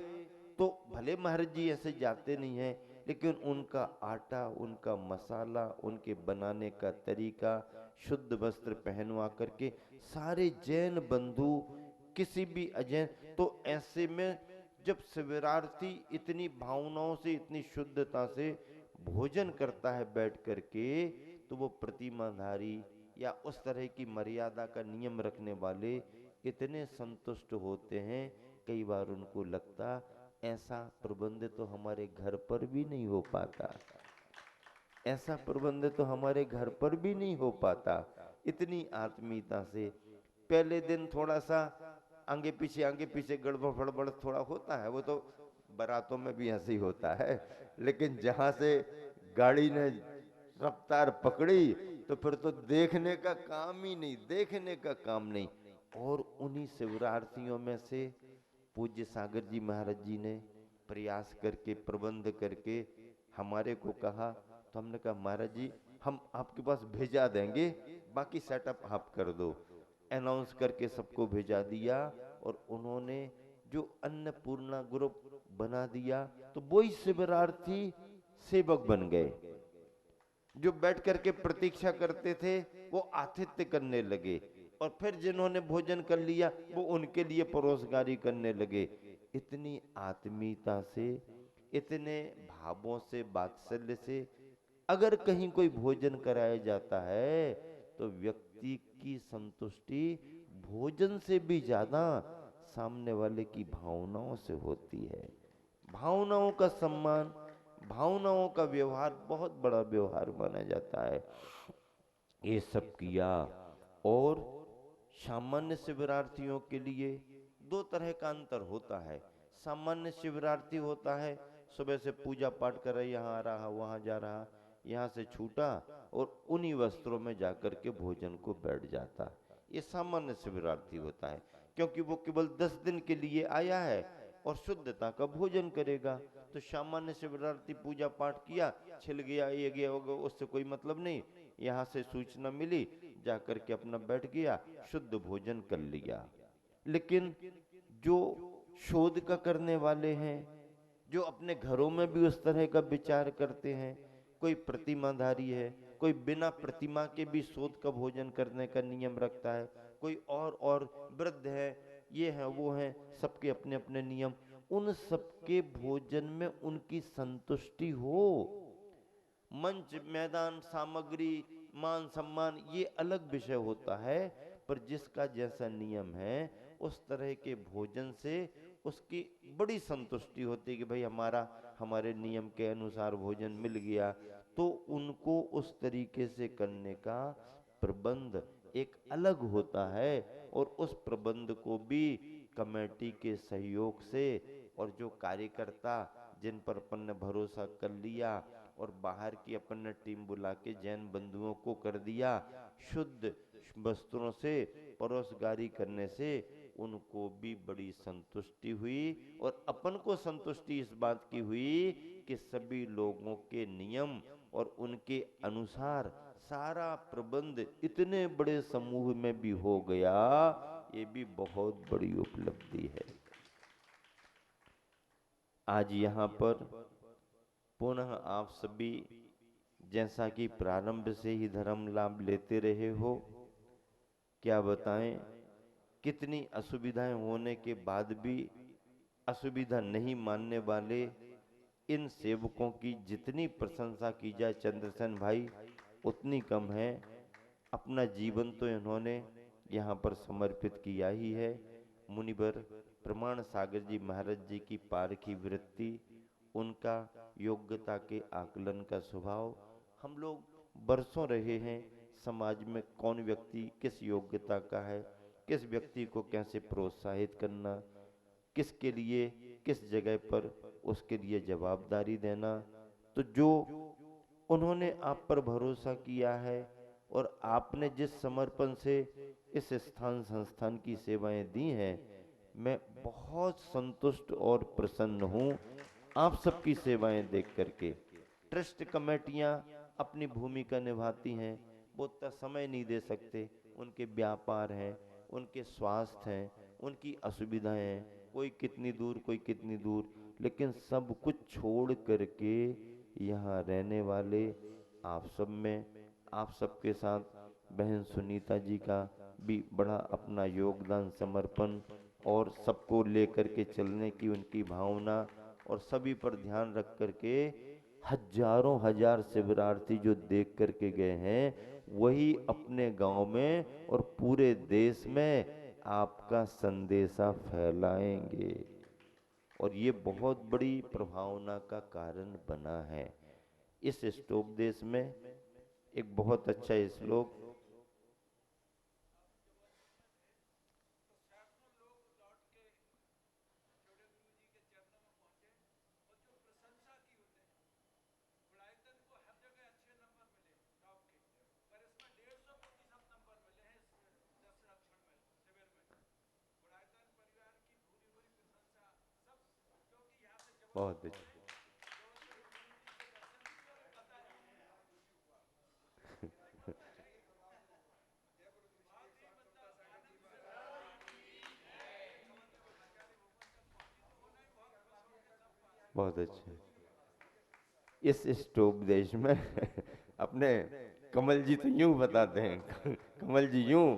तो भले महाराज जी ऐसे जाते नहीं हैं, लेकिन उनका आटा, उनका मसाला, उनके बनाने का तरीका, शुद्ध वस्त्र पहनवा करके सारे जैन बंधु, किसी भी अजैन, तो ऐसे में जब शिविरार्थी इतनी भावनाओं से, इतनी शुद्धता से भोजन करता है बैठ करके, तो वो प्रतिमाधारी या उस तरह की मर्यादा का नियम रखने वाले इतने संतुष्ट होते हैं। कई बार उनको लगता ऐसा प्रबंध तो हमारे घर पर भी नहीं हो पाता, ऐसा प्रबंध तो हमारे घर पर भी नहीं हो पाता। इतनी आत्मीयता से पहले दिन थोड़ा सा आगे पीछे गड़बड़ फड़बड़ थोड़ा होता है, वो तो बारातों में भी ऐसे ही होता है, लेकिन जहां से गाड़ी ने रफ्तार पकड़ी तो फिर तो देखने का काम ही नहीं, देखने का काम नहीं। और उन्हीं शिवरार्थियों में से पूज्य सागर जी महाराज जी ने प्रयास करके, प्रबंध करके हमारे को कहा, तो हमने कहा महाराज जी हम आपके पास भेजा देंगे, बाकी सेटअप आप कर दो। अनाउंस करके सबको भेजा दिया और उन्होंने जो अन्नपूर्णा ग्रुप बना दिया, तो वही शिविरार्थी सेवक बन गए। जो बैठ करके प्रतीक्षा करते थे वो आतिथ्य करने लगे, और फिर जिन्होंने भोजन कर लिया वो उनके लिए परोसगारी करने लगे। इतनी आत्मीयता से, इतने भावों से, वात्सल्य से अगर कहीं कोई भोजन कराया जाता है, तो व्यक्ति की संतुष्टि भोजन से भी ज्यादा सामने वाले की भावनाओं से होती है। भावनाओं का सम्मान, भावनाओं का व्यवहार बहुत बड़ा व्यवहार माना जाता है। ये सब किया। और सामान्य शिविरार्थियों के लिए दो तरह का अंतर होता है। सामान्य शिविरार्थी होता है सुबह से पूजा पाठ कर रहा, यहाँ आ रहा वहाँ जा रहा, यहाँ से छूटा और उन्हीं वस्त्रों में जाकर के भोजन को बैठ जाता, ये सामान्य शिविरार्थी होता है। क्योंकि वो केवल 10 दिन के लिए आया है और शुद्धता का भोजन करेगा। तो सामान्य शिवरात्रि पूजा पाठ किया, छिल गया ये गया होगा, उससे कोई मतलब नहीं। यहाँ से सूचना मिली, जा करके अपना बैठ गया, शुद्ध भोजन कर लिया। लेकिन जो शोध का करने वाले हैं, जो अपने घरों में भी उस तरह का विचार करते हैं, कोई प्रतिमाधारी है, कोई बिना प्रतिमा के भी शोध का भोजन करने का नियम रखता है, कोई और वृद्ध है, ये है वो है, सबके अपने अपने नियम। उन सबके भोजन में उनकी संतुष्टि हो। मंच, मैदान, सामग्री, मान सम्मान ये अलग विषय होता है, पर जिसका जैसा नियम है उस तरह के भोजन से उसकी बड़ी संतुष्टि होती है कि भाई हमारे नियम के अनुसार भोजन मिल गया। तो उनको उस तरीके से करने का प्रबंध एक अलग होता है, और उस प्रबंध को भी कमेटी के सहयोग से, और जो कार्यकर्ता जिन पर अपन ने भरोसा कर लिया और बाहर की अपन ने टीम बुला के जैन बंधुओं को कर दिया, शुद्ध वस्त्रों से परोसगारी करने से उनको भी बड़ी संतुष्टि हुई। और अपन को संतुष्टि इस बात की हुई कि सभी लोगों के नियम और उनके अनुसार सारा प्रबंध इतने बड़े समूह में भी हो गया। ये भी बहुत बड़ी उपलब्धि है। आज यहाँ पर पुनः आप सभी जैसा कि प्रारंभ से ही धर्म लाभ लेते रहे हो, क्या बताएं, कितनी असुविधाएं होने के बाद भी असुविधा नहीं मानने वाले इन सेवकों की जितनी प्रशंसा की जाए चंद्रसेन भाई उतनी कम है। अपना जीवन तो इन्होंने यहाँ पर समर्पित किया ही है। मुनिवर प्रमाण सागर जी महाराज जी की पारखी वृत्ति, उनका योग्यता के आकलन का स्वभाव, हम लोग बरसों रहे हैं समाज में कौन व्यक्ति किस योग्यता का है, किस व्यक्ति को कैसे प्रोत्साहित करना, किसके लिए किस जगह पर उसके लिए जवाबदारी देना। तो जो उन्होंने आप पर भरोसा किया है और आपने जिस समर्पण से इस स्थान संस्थान की सेवाएं दी हैं, मैं बहुत संतुष्ट और प्रसन्न हूं आप सबकी सेवाएं देख करके। ट्रस्ट कमेटियां अपनी भूमिका निभाती हैं, वो उतना समय नहीं दे सकते, उनके व्यापार हैं, उनके स्वास्थ्य हैं, उनकी असुविधाएं हैं, कोई कितनी दूर कोई कितनी दूर, लेकिन सब कुछ छोड़ करके यहाँ रहने वाले आप सब में, आप सबके साथ बहन सुनीता जी का भी बड़ा अपना योगदान समर्पण और सबको लेकर के चलने की उनकी भावना और सभी पर ध्यान रख करके हजारों हजार शिविरार्थी जो देख करके गए हैं वही अपने गांव में और पूरे देश में आपका संदेशा फैलाएंगे, और ये बहुत बड़ी प्रभावना का कारण बना है। इस स्तोपदेश में एक बहुत अच्छा श्लोक, बहुत अच्छा बहुत अच्छा। इस स्टोपदेश में अपने कमल जी तो यूं बताते हैं, कमल जी यूं,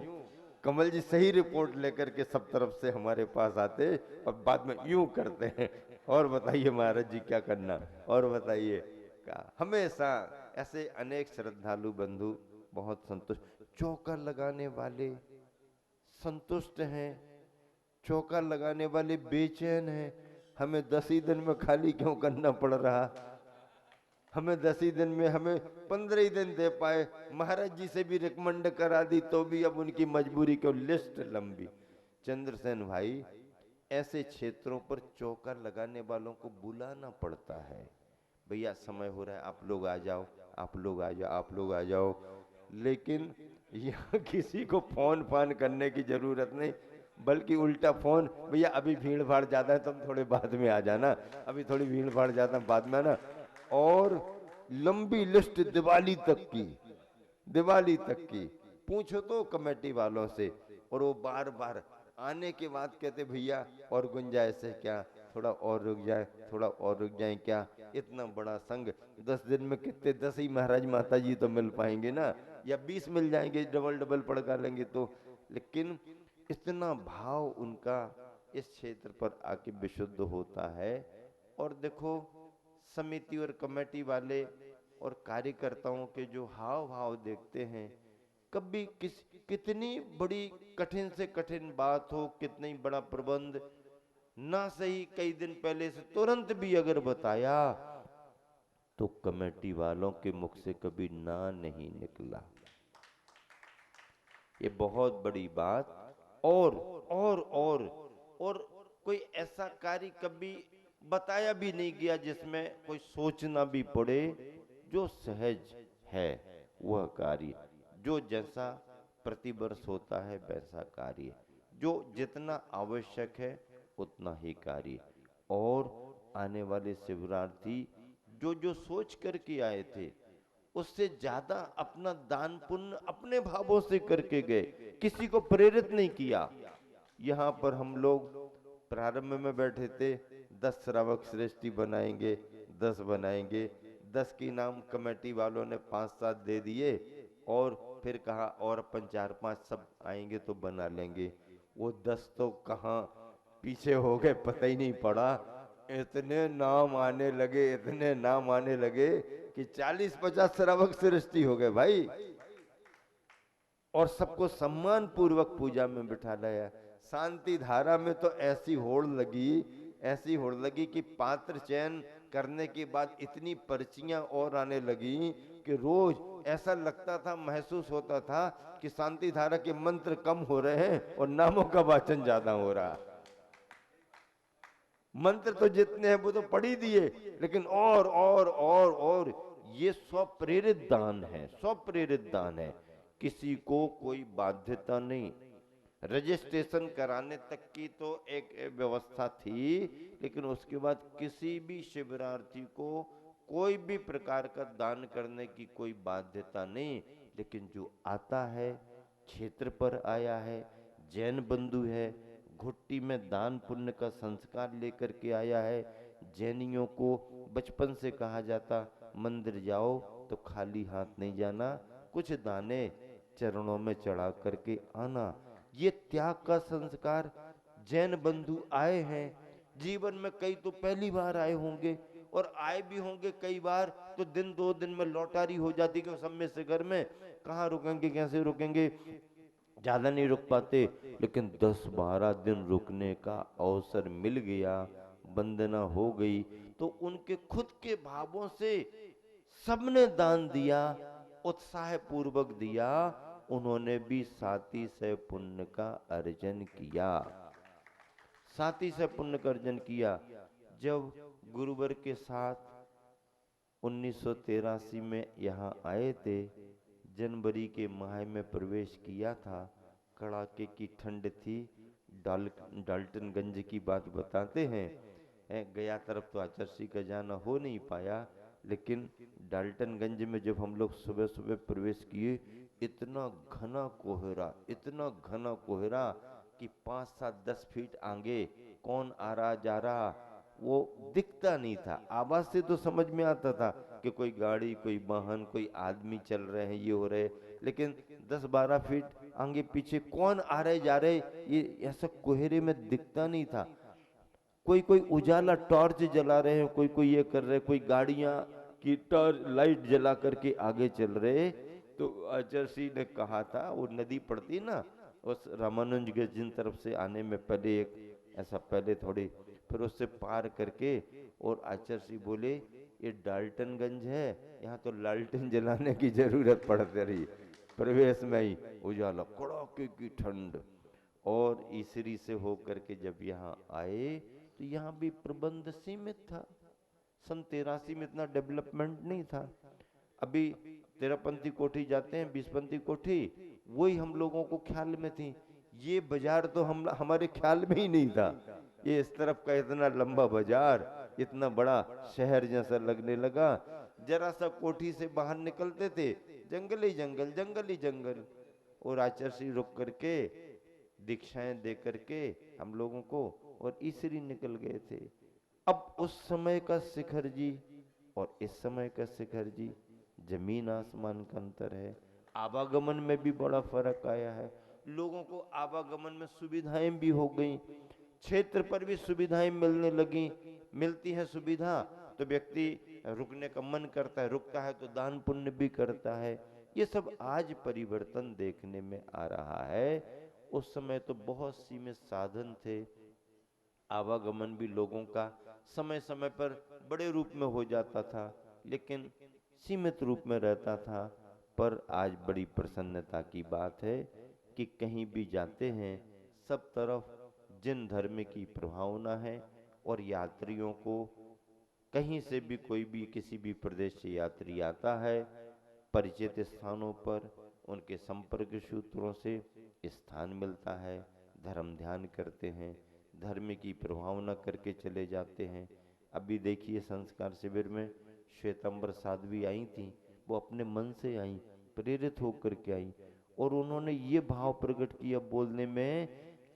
कमल जी सही रिपोर्ट लेकर के सब तरफ से हमारे पास आते और बाद में यूं करते हैं, और बताइए महाराज जी क्या करना, और बताइए का। हमेशा ऐसे अनेक श्रद्धालु बंधु बहुत संतुष्ट, चौका लगाने वाले संतुष्ट हैं, चौका लगाने वाले बेचैन हैं, हमें 10 ही दिन में खाली क्यों करना पड़ रहा, हमें 10 ही दिन में, हमें 15 ही दिन दे पाए, महाराज जी से भी रिकमेंड करा दी तो भी अब उनकी मजबूरी क्यों, लिस्ट लंबी। चंद्रसेन भाई, ऐसे क्षेत्रों पर चौका लगाने वालों को बुलाना पड़ता है, भैया समय हो रहा है, आप लोग आ जाओ, आप लोग आ जाओ, आप लोग आ जाओ। लेकिन यहाँ किसी को फोन फान करने की जरूरत नहीं, बल्कि उल्टा फोन, भैया अभी भीड़ भाड़ ज्यादा है, तुम थोड़े बाद में आ जाना, अभी थोड़ी भीड़ भाड़ ज्यादा, बाद में आना। और लंबी लिस्ट दिवाली तक की, दिवाली तक की पूछो तो कमेटी वालों से, और वो बार बार आने के बाद कहते भैया और गुंजाइश है क्या, थोड़ा और रुक जाए, थोड़ा और रुक जाए क्या। इतना बड़ा संघ 10 दिन में कितने 10 ही महाराज माता जी तो मिल पाएंगे ना, या 20 मिल जाएंगे डबल डबल पड़का लेंगे तो। लेकिन इतना भाव उनका इस क्षेत्र पर आके विशुद्ध होता है। और देखो समिति और कमेटी वाले और कार्यकर्ताओं के जो हाव भाव देखते हैं, कभी कितनी बड़ी कठिन से कठिन बात हो, कितनी बड़ा प्रबंध ना सही कई दिन पहले से तुरंत भी अगर बताया तो कमेटी वालों के मुख से कभी ना नहीं निकला। ये बहुत बड़ी बात। और कोई ऐसा कार्य कभी बताया भी नहीं गया जिसमें कोई सोचना भी पड़े। जो सहज है वह कार्य, जो जैसा प्रतिवर्ष होता है वैसा कार्य, जो जितना आवश्यक है उतना ही कार्य। और आने वाले शिवरात्रि जो जो सोच करके आए थे उससे ज्यादा अपना दान पुण्य अपने भावों से करके गए, किसी को प्रेरित नहीं किया। यहाँ पर हम लोग प्रारंभ में बैठे थे, 10 श्रावक श्रेष्ठी बनाएंगे, 10 बनाएंगे, 10 की नाम कमेटी वालों ने 5-7 दे दिए, और फिर कहा और अपन 4-5 सब आएंगे तो बना लेंगे। वो 10 तो कहाँ पीछे हो गए पता ही नहीं पड़ा। इतने नाम आने लगे, इतने नाम आने लगे कि 40-50 श्रावक श्रेष्ठी हो गए भाई। और सबको सम्मान पूर्वक पूजा में बिठा लाया। शांति धारा में तो ऐसी होड़ लगी, ऐसी होड़ लगी कि पात्र चयन करने के बाद इतनी पर्चियां और आने लगी कि रोज ऐसा लगता था, महसूस होता था कि शांति धारा के मंत्र कम हो रहे हैं और नामों का वाचन ज्यादा हो रहा। मंत्र तो जितने हैं वो तो पढ़ ही दिए, लेकिन और ये स्वप्रेरित दान है, स्वप्रेरित दान है। किसी को कोई बाध्यता नहीं। रजिस्ट्रेशन कराने तक की तो एक व्यवस्था थी, लेकिन उसके बाद किसी भी शिवरार्थी को कोई भी प्रकार का दान करने की कोई बाध्यता नहीं। लेकिन जो आता है, क्षेत्र पर आया है, जैन बंधु है, घुट्टी में दान पुण्य का संस्कार लेकर के आया है। जैनियों को बचपन से कहा जाता मंदिर जाओ तो खाली हाथ नहीं जाना, कुछ दाने चरणों में चढ़ा करके आना। ये त्याग का संस्कार जैन बंधु आए हैं। जीवन में कई तो पहली बार आए होंगे, और आए भी होंगे कई बार तो दिन 2 दिन में लौटारी हो जाती, क्यों सब में से घर में कहाँ रुकेंगे, कैसे रुकेंगे, ज्यादा नहीं रुक पाते। लेकिन 10-12 दिन रुकने का अवसर मिल गया, वंदना हो गई, तो उनके खुद के भावों से सबने दान दिया, उत्साह पूर्वक दिया। उन्होंने भी साथी से पुण्य का अर्जन किया, साथी से पुण्य का अर्जन किया। जब गुरुवर के साथ 1983 में यहाँ आए थे, जनवरी के माह में प्रवेश किया था, कड़ाके की ठंड थी। डाल्टनगंज की बात बताते हैं, गया तरफ तो आचर्सी का जाना हो नहीं पाया, लेकिन डाल्टनगंज में जब हम लोग सुबह सुबह प्रवेश किए, इतना घना कोहरा, इतना घना कोहरा कि 5-7-10 फीट आगे कौन आ रहा जा रहा वो दिखता नहीं था। आवाज से तो समझ में आता था कि कोई गाड़ी, कोई वाहन, कोई आदमी चल रहे हैं, ये हो रहे, लेकिन 10-12 फीट आगे पीछे कौन आ रहे जा रहे ये ऐसा कोहरे में दिखता नहीं था। कोई कोई उजाला टॉर्च जला रहे हैं, कोई कोई ये कर रहे, कोई गाड़ियां की टॉर्च लाइट जला करके आगे चल रहे। तो आचार्य ने कहा था, वो नदी पड़ती ना उस रामानुज के जिन तरफ से आने में पहले एक ऐसा पहले थोड़ी, फिर उससे पार करके, और आचार्य बोले ये डाल्टनगंज है, यहाँ तो लालटेन जलाने की जरूरत पड़ती रही, प्रवेश में ही उजाला, कड़ाके की ठंड। और ईसरी से होकर के जब यहाँ आए तो यहाँ भी प्रबंध सीमित था। सन 83 में इतना डेवलपमेंट नहीं था। अभी 13पंथी कोठी जाते हैं, 20पंथी कोठी, वही हम लोगों को ख्याल में थी। ये बाजार तो हम हमारे ख्याल में ही नहीं था। ये इस तरफ का इतना लंबा बाजार, इतना बड़ा शहर जैसा लगने लगा। जरा सा कोठी से बाहर निकलते थे, जंगल ही जंगल, जंगल ही जंगल। और आचार्य रुक करके दीक्षाएं दे करके हम लोगों को और ईसरी निकल गए थे। अब उस समय का शिखर जी और इस समय का शिखर जी, जमीन आसमान का अंतर है। आवागमन में भी बड़ा फर्क आया है। लोगों को आवागमन में सुविधाएं भी हो गई, क्षेत्र पर भी सुविधाएं मिलने लगी। मिलती है सुविधा तो व्यक्ति रुकने का मन करता है, रुकता है तो दान पुण्य भी करता है। ये सब आज परिवर्तन देखने में आ रहा है। उस समय तो बहुत सीमित साधन थे, आवागमन भी लोगों का समय समय पर बड़े रूप में हो जाता था, लेकिन सीमित रूप में रहता था। पर आज बड़ी प्रसन्नता की बात है कि कहीं भी जाते हैं सब तरफ जिन धर्म की प्रभावना है, और यात्रियों को कहीं से भी कोई भी किसी भी प्रदेश से यात्री आता है, परिचित स्थानों पर उनके संपर्क सूत्रों से स्थान मिलता है, धर्म ध्यान करते हैं, धर्म की प्रभावना करके चले जाते हैं। अभी देखिए संस्कार शिविर में श्वेतंबर साध्वी आई थी, वो अपने मन से आई, प्रेरित होकर के आई, और उन्होंने ये भाव प्रकट किया बोलने में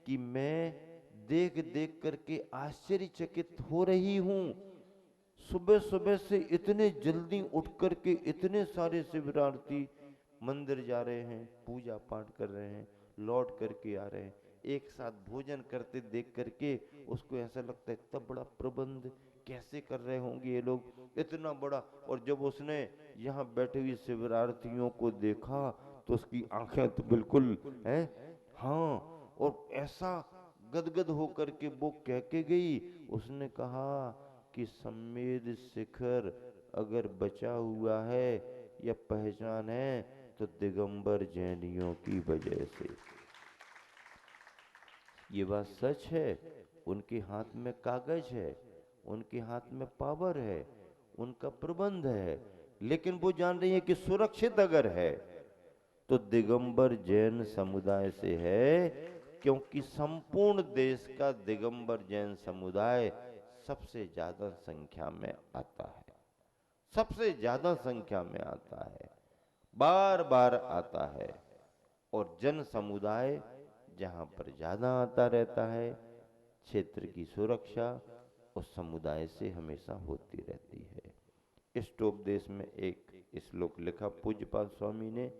कि मैं देख देख करके आश्चर्यचकित हो रही हूँ। सुबह सुबह से इतने जल्दी उठ करके इतने सारे शिविरार्थी मंदिर जा रहे हैं, पूजा पाठ कर रहे हैं, लौट करके आ रहे हैं, एक साथ भोजन करते देख करके उसको ऐसा लगता है इतना बड़ा प्रबंध कैसे कर रहे होंगे ये लोग, इतना बड़ा। और जब उसने यहाँ बैठे हुए शिविरार्थियों को देखा तो उसकी आंखें तो बिल्कुल हैं, हाँ, और ऐसा गदगद होकर के वो कह के गई, उसने कहा कि सम्मेद शिखर अगर बचा हुआ है या पहचान है तो दिगंबर जैनियों की वजह से। ये बात सच है। उनके हाथ में कागज है, उनके हाथ में पावर है, उनका प्रबंध है, लेकिन वो जान रही है कि सुरक्षित अगर है तो दिगंबर जैन समुदाय से है, क्योंकि संपूर्ण देश का दिगंबर जैन समुदाय सबसे ज्यादा संख्या में आता है, सबसे ज्यादा संख्या में आता है, बार बार आता है। और जन समुदाय जहां पर ज्यादा आता रहता है, क्षेत्र की सुरक्षा उस समुदाय से हमेशा होती रहती है। इष्टोपदेश में एक श्लोक लिखा पूज्यपाद स्वामी ने,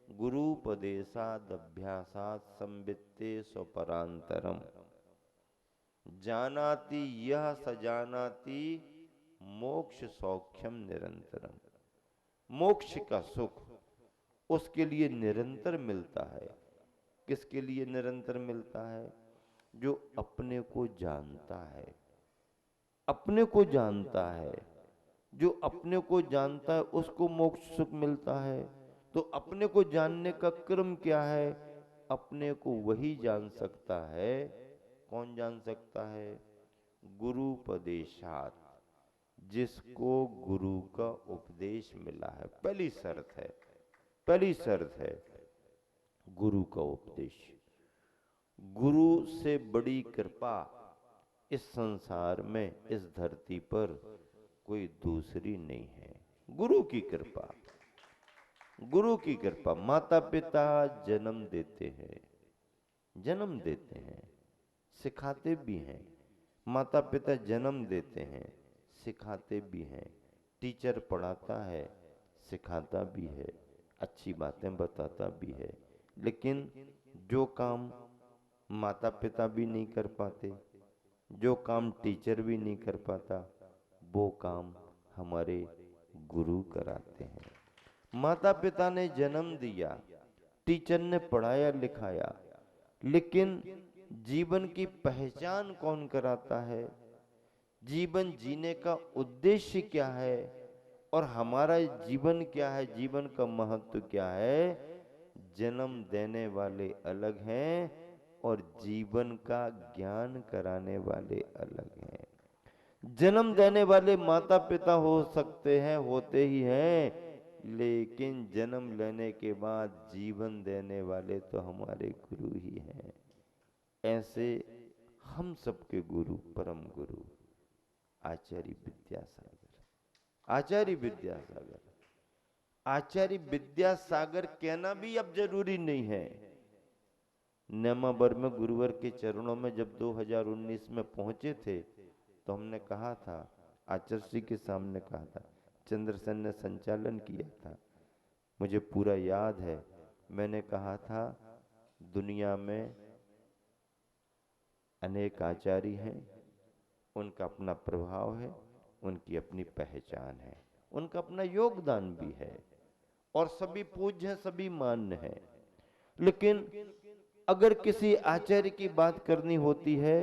गुरुपदेशादभ्यासात् संवित्ते स्वपरांतरम, जानाति यह सजानाति मोक्ष सौख्यम निरंतरम। मोक्ष का सुख उसके लिए निरंतर मिलता है। किसके लिए निरंतर मिलता है? जो अपने को जानता है, अपने को जानता है। जो अपने को जानता है उसको मोक्ष सुख मिलता है। तो अपने को जानने का क्रम क्या है? अपने को वही जान सकता है। कौन जान सकता है? गुरुपदेशात्, जिसको गुरु का उपदेश मिला है। पहली शर्त है, पहली शर्त है गुरु का उपदेश। गुरु से बड़ी कृपा इस संसार में, इस धरती पर कोई दूसरी नहीं है। गुरु की कृपा, गुरु की कृपा। माता पिता जन्म देते हैं, जन्म देते हैं, सिखाते भी हैं। माता पिता जन्म देते हैं, सिखाते भी हैं। टीचर पढ़ाता है, सिखाता भी है, अच्छी बातें बताता भी है। लेकिन जो काम माता पिता भी नहीं कर पाते, जो काम टीचर भी नहीं कर पाता, वो काम हमारे गुरु कराते हैं। माता पिता ने जन्म दिया, टीचर ने पढ़ाया लिखाया, लेकिन जीवन की पहचान कौन कराता है? जीवन जीने का उद्देश्य क्या है और हमारा जीवन क्या है, जीवन का महत्व क्या है? जन्म देने वाले अलग हैं और जीवन का ज्ञान कराने वाले अलग हैं। जन्म देने वाले माता पिता हो सकते हैं, होते ही हैं, लेकिन जन्म लेने के बाद जीवन देने वाले तो हमारे गुरु ही हैं। ऐसे हम सबके गुरु, परम गुरु आचार्य विद्यासागर। आचार्य विद्यासागर, आचार्य विद्यासागर कहना भी अब जरूरी नहीं है। नेमाबर में गुरुवर के चरणों में जब 2019 में पहुंचे थे तो हमने कहा था, आचार्य श्री के सामने कहा था, चंद्रसेन ने संचालन किया था, मुझे पूरा याद है। मैंने कहा था दुनिया में अनेक आचार्य हैं, उनका अपना प्रभाव है, उनकी अपनी पहचान है, उनका अपना योगदान भी है और सभी पूज्य हैं, सभी मान्य हैं। लेकिन अगर किसी आचार्य की बात करनी होती है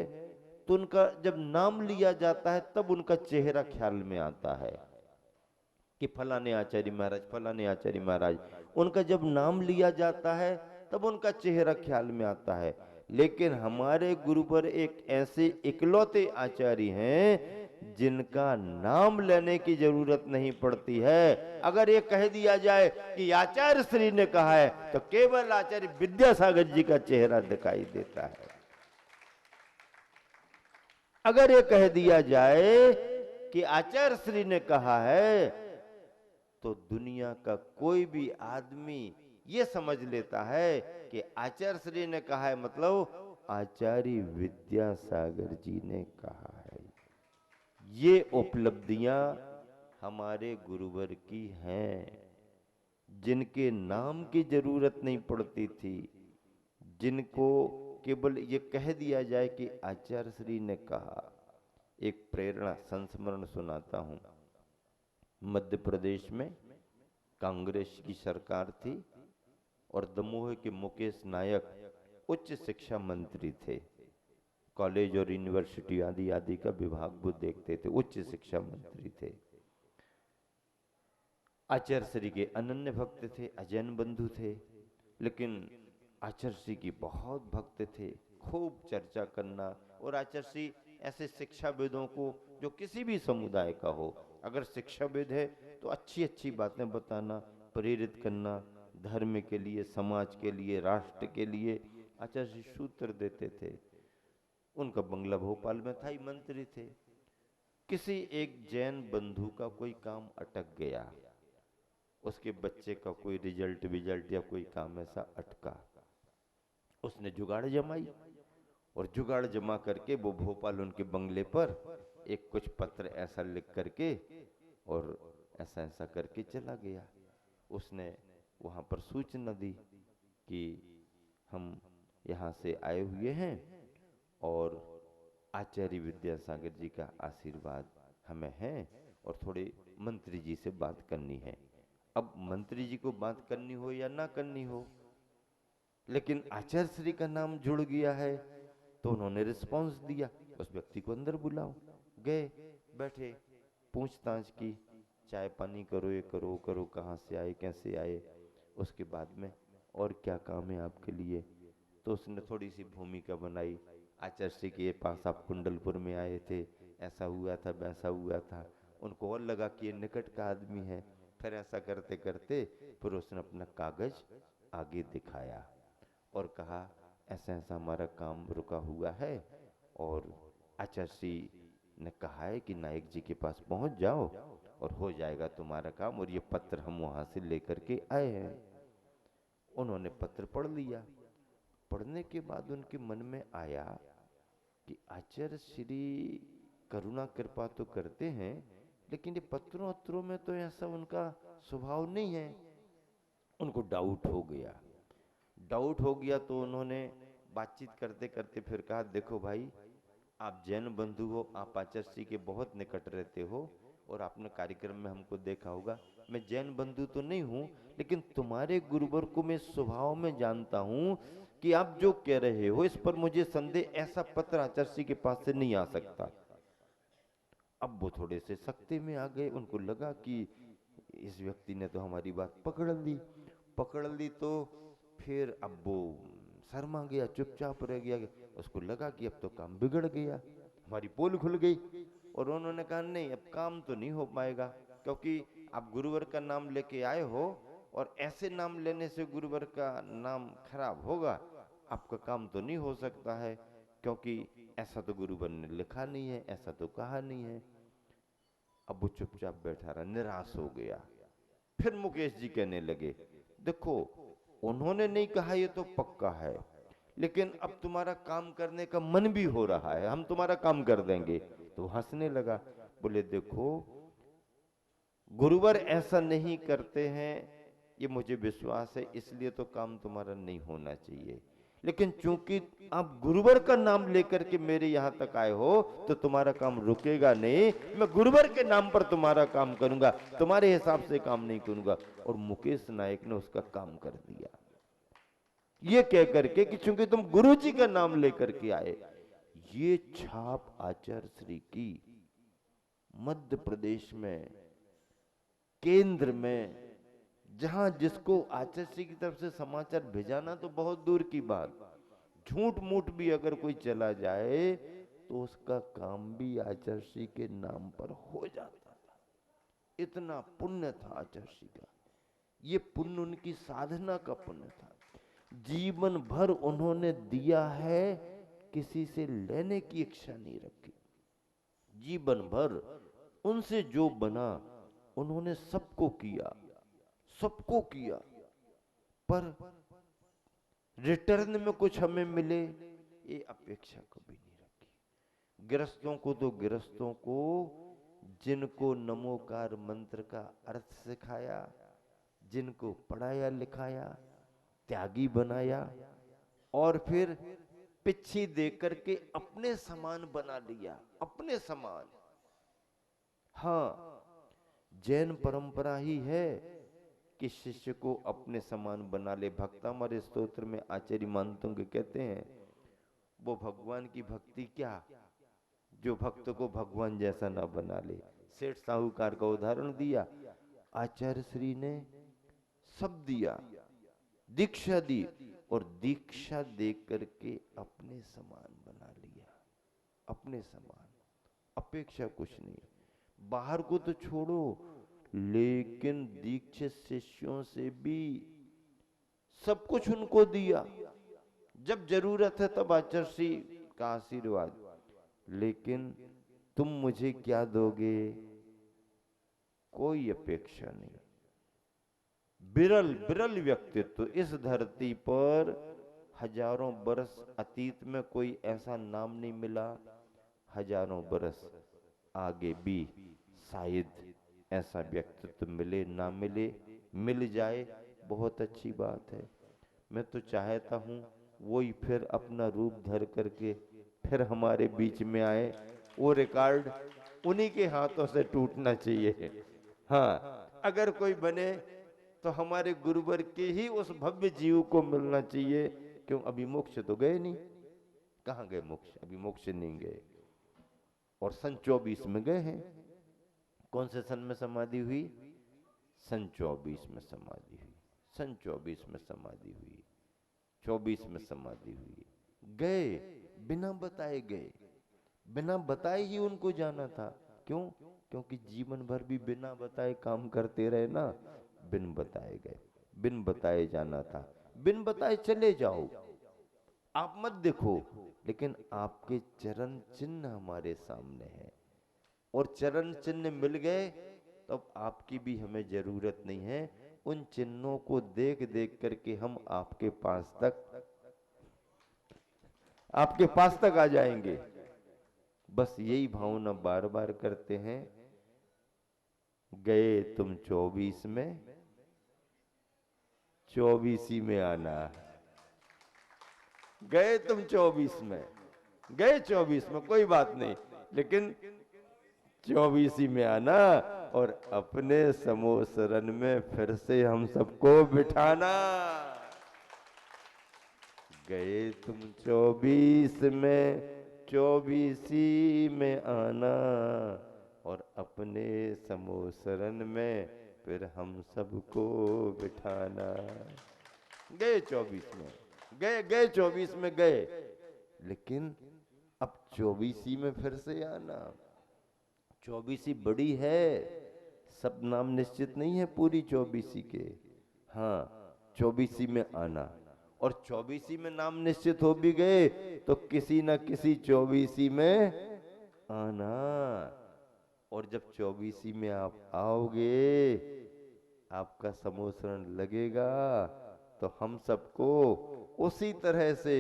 तो उनका जब नाम लिया जाता है तब उनका चेहरा ख्याल में आता है कि फलाने आचार्य महाराज, फलाने आचार्य महाराज। उनका जब नाम लिया जाता है तब उनका चेहरा ख्याल में आता है। लेकिन हमारे गुरुवर एक ऐसे इकलौते आचार्य हैं जिनका नाम लेने की जरूरत नहीं पड़ती है। अगर ये कह दिया जाए कि आचार्य श्री ने कहा है तो केवल आचार्य विद्यासागर जी का चेहरा दिखाई देता है। अगर ये कह दिया जाए कि आचार्य श्री ने कहा है तो दुनिया का कोई भी आदमी ये समझ लेता है कि आचार्य श्री ने कहा है, मतलब आचार्य विद्यासागर जी ने कहा है। ये उपलब्धियां हमारे गुरुवर की हैं, जिनके नाम की जरूरत नहीं पड़ती थी, जिनको केवल ये कह दिया जाए कि आचार्य श्री ने कहा। एक प्रेरणा संस्मरण सुनाता हूं। मध्य प्रदेश में कांग्रेस की सरकार थी और दमोह के मुकेश नायक उच्च शिक्षा मंत्री थे। कॉलेज और यूनिवर्सिटी आदि आदि का विभाग वो देखते थे, उच्च शिक्षा मंत्री थे। आचार्य श्री के अनन्य भक्त थे, अजैन बंधु थे, लेकिन आचार्य श्री की बहुत भक्त थे। खूब चर्चा करना, और आचार्य श्री ऐसे शिक्षाविदों को, जो किसी भी समुदाय का हो, अगर शिक्षाविद है तो अच्छी अच्छी बातें बताना, प्रेरित करना, धर्म के लिए, समाज के लिए, राष्ट्र के लिए आचार्य श्री सूत्र देते थे। उनका बंगला भोपाल में था, ही मंत्री थे। किसी एक जैन बंधु का कोई काम अटक गया, उसके बच्चे का कोई रिजल्ट या कोई काम ऐसा अटका। उसने जुगाड़ जमाई और जुगाड़ जमा करके वो भोपाल उनके बंगले पर एक कुछ पत्र ऐसा लिख करके और ऐसा ऐसा करके चला गया। उसने वहां पर सूचना दी कि हम यहाँ से आए हुए हैं और आचार्य विद्यासागर जी का आशीर्वाद हमें है और थोड़े मंत्री जी से बात करनी है। अब मंत्री जी को बात करनी हो या ना करनी हो, लेकिन आचार्य श्री का नाम जुड़ गया है तो उन्होंने रिस्पांस दिया, उस व्यक्ति को अंदर बुलाओ। गए, बैठे, पूछताछ की, चाय पानी करो, ये करो, वो करो, कहाँ से आए, कैसे आए, उसके बाद में और क्या काम है आपके लिए। तो उसने थोड़ी सी भूमिका बनाई। आचार्य श्री के पास आप कुंडलपुर में आए थे, ऐसा हुआ था, वैसा हुआ था। उनको और लगा कि ये निकट का आदमी है। फिर ऐसा करते करते फिर उसने अपना कागज आगे दिखाया और कहा ऐसा ऐसा हमारा काम रुका हुआ है और आचार्य श्री ने कहा है कि नायक जी के पास पहुंच जाओ और हो जाएगा तुम्हारा काम, और ये पत्र हम वहां से लेकर के आए हैं। उन्होंने पत्र पढ़ लिया। पढ़ने के बाद उनके मन में आया कि आचार्य श्री करुणा कृपा तो करते हैं, लेकिन ये पत्रों अत्रों में तो ऐसा उनका स्वभाव नहीं है। उनको डाउट हो गया। डाउट हो गया तो उन्होंने बातचीत करते करते फिर कहा, देखो भाई, आप जैन बंधु हो, आप आचार्य श्री के बहुत निकट रहते हो और आपने कार्यक्रम में हमको देखा होगा। मैं जैन बंधु तो नहीं हूं, लेकिन तुम्हारे गुरुवर को मैं स्वभाव में जानता हूं कि आप जो कह रहे हो इस पर मुझे संदेह, ऐसा पत्र आचार्य श्री के पास से नहीं आ सकता। अब वो थोड़े से सख्ते में आ गए। उनको लगा कि इस व्यक्ति ने तो हमारी बात पकड़ ली तो फिर अब वो शर्मा गया, चुपचाप रह गया। उसको लगा कि अब तो काम बिगड़ गया, हमारी पोल खुल गई। और उन्होंने कहा नहीं, अब काम तो नहीं हो पाएगा, क्योंकि आप गुरुवर का नाम लेके आए हो और ऐसे नाम लेने से गुरुवर का नाम खराब होगा। आपका काम तो नहीं हो सकता है, क्योंकि ऐसा तो गुरुवर ने लिखा नहीं है, ऐसा तो कहा नहीं है। अब वो चुपचाप बैठा रहा, निराश हो गया। फिर मुकेश जी कहने लगे, देखो उन्होंने नहीं कहा ये तो पक्का है, लेकिन अब तुम्हारा काम करने का मन भी हो रहा है, हम तुम्हारा काम कर देंगे। तो हंसने लगा, बोले देखो गुरुवर ऐसा नहीं करते हैं, ये मुझे विश्वास है, इसलिए तो काम तुम्हारा नहीं होना चाहिए। लेकिन चूंकि आप गुरुवर का नाम लेकर के मेरे यहां तक आए हो, तो तुम्हारा काम रुकेगा नहीं, मैं गुरुवर के नाम पर तुम्हारा काम करूंगा, तुम्हारे हिसाब से काम नहीं करूंगा। और मुकेश नायक ने उसका काम कर दिया, ये कह करके कि चूंकि तुम गुरु जी का नाम लेकर के आए। ये छाप आचार्य श्री की मध्य प्रदेश में, केंद्र में, जहां जिसको आचार्य श्री की तरफ से समाचार भेजाना तो बहुत दूर की बात, झूठ मूठ भी अगर कोई चला जाए तो उसका काम भी आचार्य श्री के नाम पर हो जाता था। इतना पुण्य था आचार्य श्री का। ये पुण्य उनकी साधना का पुण्य था। जीवन भर उन्होंने दिया है, किसी से लेने की इच्छा नहीं रखी। जीवन भर उनसे जो बना उन्होंने सबको किया, सबको किया, पर रिटर्न में कुछ हमें मिले ये अपेक्षा कभी नहीं रखी। गृहस्थों को तो गृहस्थों को, जिनको नमोकार मंत्र का अर्थ सिखाया, जिनको पढ़ाया लिखाया, त्यागी बनाया, और फिर पिच्छी देकर के अपने समान बना लिया, अपने समान। हाँ, जैन परंपरा ही है कि शिष्य को अपने समान बना ले। भक्तामृत स्तोत्र में आचार्य मानतुंग कहते हैं, वो भगवान की भक्ति क्या, जो भक्त को भगवान जैसा ना बना ले। सेठ साहूकार का उदाहरण दिया, आचार्य श्री ने सब दिया, दीक्षा दी, और दीक्षा दे करके अपने समान बना लिया, अपने समान, अपेक्षा कुछ नहीं। बाहर को तो छोड़ो, लेकिन दीक्षित शिष्यों से भी सब कुछ उनको दिया। जब जरूरत है तब आचार्य श्री का आशीर्वाद, लेकिन तुम मुझे क्या दोगे, कोई अपेक्षा नहीं। विरल विरल व्यक्तित्व इस धरती पर, हजारों बरस अतीत में कोई ऐसा नाम नहीं मिला, हजारों बरस आगे भी शायद ऐसा व्यक्तित्व मिले ना मिले, मिल जाए बहुत अच्छी बात है। मैं तो चाहता हूँ वही फिर अपना रूप धर करके फिर हमारे बीच में आए। वो रिकॉर्ड उन्हीं के हाथों से टूटना चाहिए। हाँ, अगर कोई बने तो हमारे गुरुवर के ही उस भव्य जीव को मिलना चाहिए। क्यों, अभी मोक्ष तो गए नहीं, कहाँ गए मोक्ष, अभी मोक्ष नहीं गए। और सन 24 में गए हैं। कौन से सन में समाधि हुई, सन 24 में समाधि हुई, सन 24 में समाधि हुई, 24 में समाधि हुई। गए, बिना बताए गए, बिना बताए ही उनको जाना था। क्यों, क्योंकि जीवन भर भी बिना बताए काम करते रहे ना, बिन बताए गए, बिन बताए जाना था। बिन बताए चले जाओ, आप मत देखो, लेकिन आपके चरण चिन्ह हमारे सामने है, और चरण चिन्ह मिल गए तब आपकी भी हमें जरूरत नहीं है। उन चिन्हों को देख देख करके हम आपके पास तक आ जाएंगे। बस यही भावना बार बार करते हैं। गए तुम 24 में, 24 ही में आना। गए तुम 24 में, गए 24 में, कोई बात नहीं, लेकिन 24 ही में आना, और अपने समूह शरण में फिर से हम सबको बिठाना। गए तुम 24 में, 24 ही में आना, और अपने समूह शरण में फिर हम सबको बिठाना। गए 24 में, गए 24 में गए, लेकिन अब 24 ही में फिर से आना। 24 ही बड़ी है, सब नाम निश्चित नहीं है पूरी 24 के। हाँ, 24 में आना, और 24 में नाम निश्चित हो भी गए तो किसी न किसी 24 में आना। और जब 24 में आप आओगे, आपका समोसरण लगेगा, तो हम सबको उसी तरह से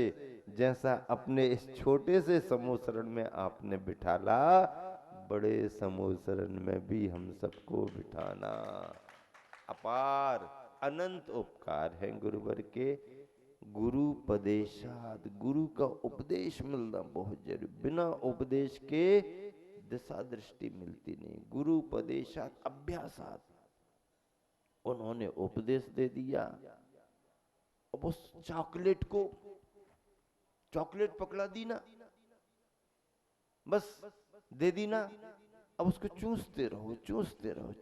जैसा अपने इस छोटे से समोसरण में आपने बिठाला, बड़े समोसरण में भी हम सबको बिठाना। अपार अनंत उपकार है गुरुवर के। गुरु उपदेशात, गुरु का उपदेश मिलना बहुत जरूरी, बिना उपदेश के दिशा दृष्टि मिलती नहीं। गुरु उपदेशात अभ्यासात, उन्होंने उपदेश दे दिया। अब उस चॉकलेट को, चॉकलेट पकड़ा दी ना, बस दे दी ना, अब उसको चूसते रहो, चूसते रहो,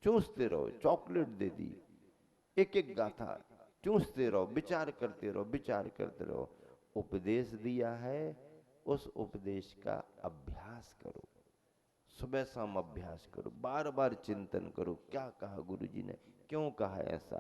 चूसते रहो। चॉकलेट दे दी, एक एक गाथा चूसते रहो, विचार करते रहो, विचार करते रहो। उपदेश दिया है, उस उपदेश का अभ्यास करो, सुबह शाम अभ्यास करो, बार बार चिंतन करो। क्या कहा गुरुजी ने, क्यों कहा ऐसा,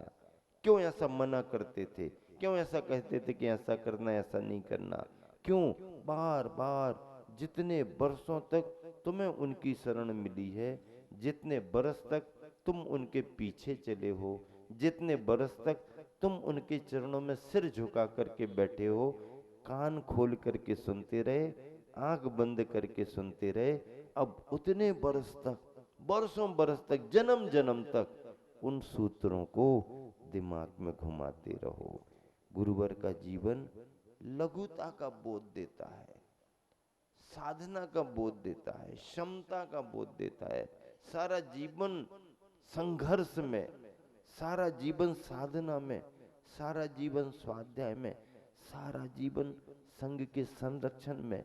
क्यों ऐसा मना करते थे, क्यों ऐसा कहते थे कि ऐसा करना ऐसा नहीं करना, क्यों बार बार। जितने वर्षों तक तुम्हें उनकी शरण मिली है, जितने बरस तक तुम उनके पीछे चले हो, जितने बरस तक तुम उनके चरणों में सिर झुका करके बैठे हो, कान खोल करके सुनते रहे, आंख बंद करके सुनते रहे, अब उतने बरस तक, बरसों बरस तक, जन्म जन्म तक उन सूत्रों को दिमाग में घुमाते रहो। गुरुवर का जीवन लघुता का बोध देता है, साधना का बोध देता है, क्षमता का बोध देता है। सारा जीवन संघर्ष में, सारा जीवन साधना में, सारा जीवन स्वाध्याय में, सारा जीवन संघ के संरक्षण में,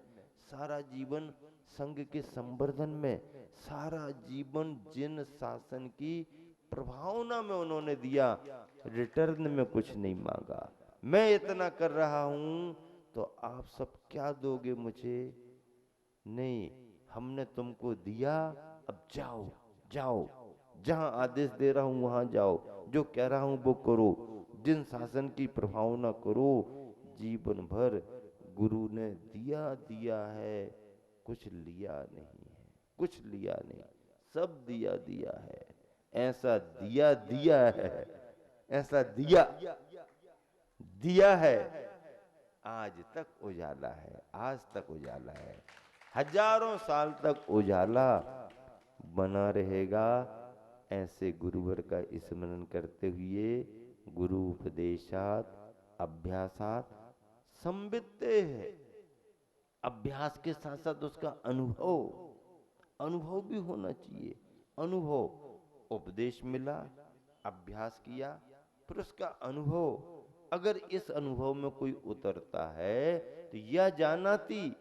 सारा जीवन संघ के संवर्धन में, सारा जीवन जिन शासन की प्रभावना में उन्होंने दिया, रिटर्न में कुछ नहीं मांगा। मैं इतना कर रहा हूं तो आप सब क्या दोगे मुझे? नहीं, हमने तुमको दिया, अब जाओ, जाओ, जहां आदेश दे रहा हूं वहां जाओ, जो कह रहा हूं वो करो, जिन शासन की प्रभावना करो। जीवन भर गुरु ने दिया दिया है, कुछ लिया नहीं है, कुछ लिया नहीं, सब दिया दिया है। ऐसा दिया दिया है, ऐसा दिया दिया है, आज तक उजाला है, आज तक उजाला है, हजारों साल तक उजाला बना रहेगा। ऐसे गुरुवर का स्मरण करते हुए, गुरु उपदेशात अभ्यासात संवित्ते है। अभ्यास के साथ साथ उसका अनुभव, अनुभव भी होना चाहिए। अनुभव, उपदेश मिला, अभ्यास किया, फिर उसका अनुभव। अगर इस अनुभव में कोई उतरता है तो यह जानाती,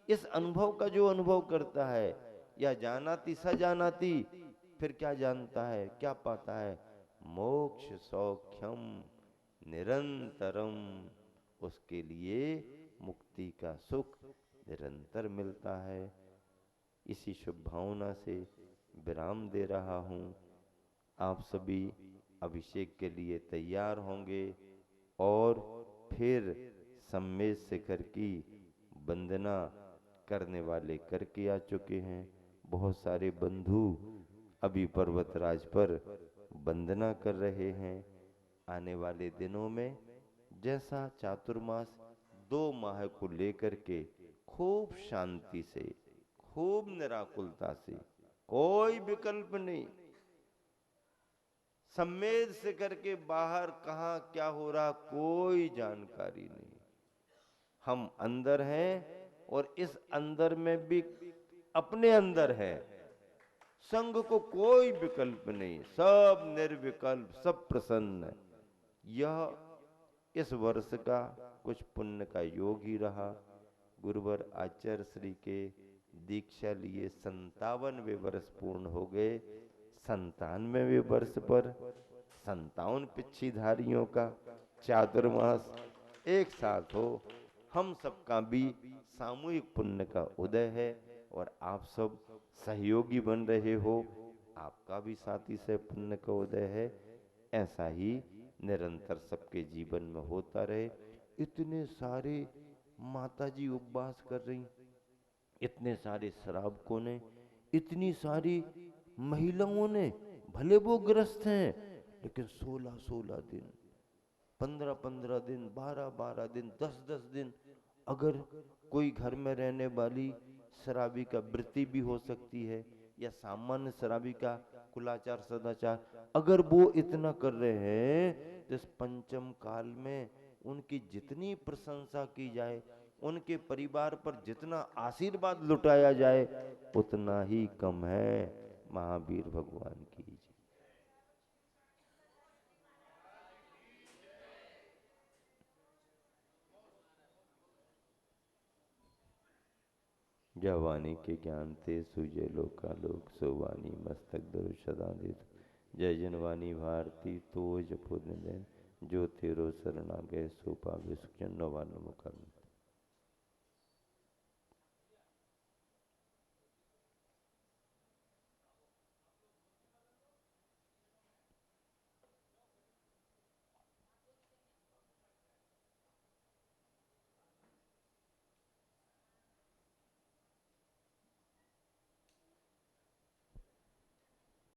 इस अनुभव का जो अनुभव करता है, या जानाती सजानाती, फिर क्या जानता है, क्या पाता है? मोक्ष सौख्यम निरंतरम, उसके लिए मुक्ति का सुख निरंतर मिलता है। इसी शुभ भावना से विराम दे रहा हूँ। आप सभी अभिषेक के लिए तैयार होंगे और फिर सम्मेद शिखर की वंदना करने वाले करके आ चुके हैं। बहुत सारे बंधु अभी पर्वतराज पर वंदना कर रहे हैं। आने वाले दिनों में जैसा चातुर्मास 2 माह को लेकर के खूब शांति से, खूब निराकुलता से, कोई विकल्प नहीं, सम्मेद शिखर के बाहर कहाँ क्या हो रहा कोई जानकारी नहीं। हम अंदर हैं और इस अंदर में भी अपने अंदर है। संघ को कोई विकल्प नहीं, सब निर्विकल्प, सब प्रसन्न। यह इस वर्ष का कुछ पुण्य का योग ही रहा। गुरुवर आचार्य श्री के दीक्षा लिए 57वें वर्ष पूर्ण हो गए। 97वें वर्ष पर 57 पिच्छीधारियों का चातुर्मास एक साथ हो, हम सबका भी सामूहिक पुण्य का उदय है और आप सब सहयोगी बन रहे हो, आपका भी साथी से पुण्य का उदय है। ऐसा ही निरंतर सबके जीवन में होता रहे। इतने सारे माताजी उपवास कर रही, इतने सारे शराबकों ने, इतनी सारी महिलाओं ने, भले वो ग्रस्त हैं लेकिन 16-16 दिन, 15-15 दिन, 12-12 दिन, 10-10 दिन, अगर कोई घर में रहने वाली शराबी का वृत्ति भी हो सकती है या सामान्य शराबी का कुलाचार सदाचार, अगर वो इतना कर रहे हैं तो इस पंचम काल में उनकी जितनी प्रशंसा की जाए, उनके परिवार पर जितना आशीर्वाद लुटाया जाए उतना ही कम है। महावीर भगवान की जय। जवानी के ज्ञान ते सूझे लोकालोक, सोवानी मस्तक धरो सदा दे। जय जनवानी भारती तो जपो दिन, जो तेरो शरण आ गए सो पावे सुख। नवा नमो कर्म।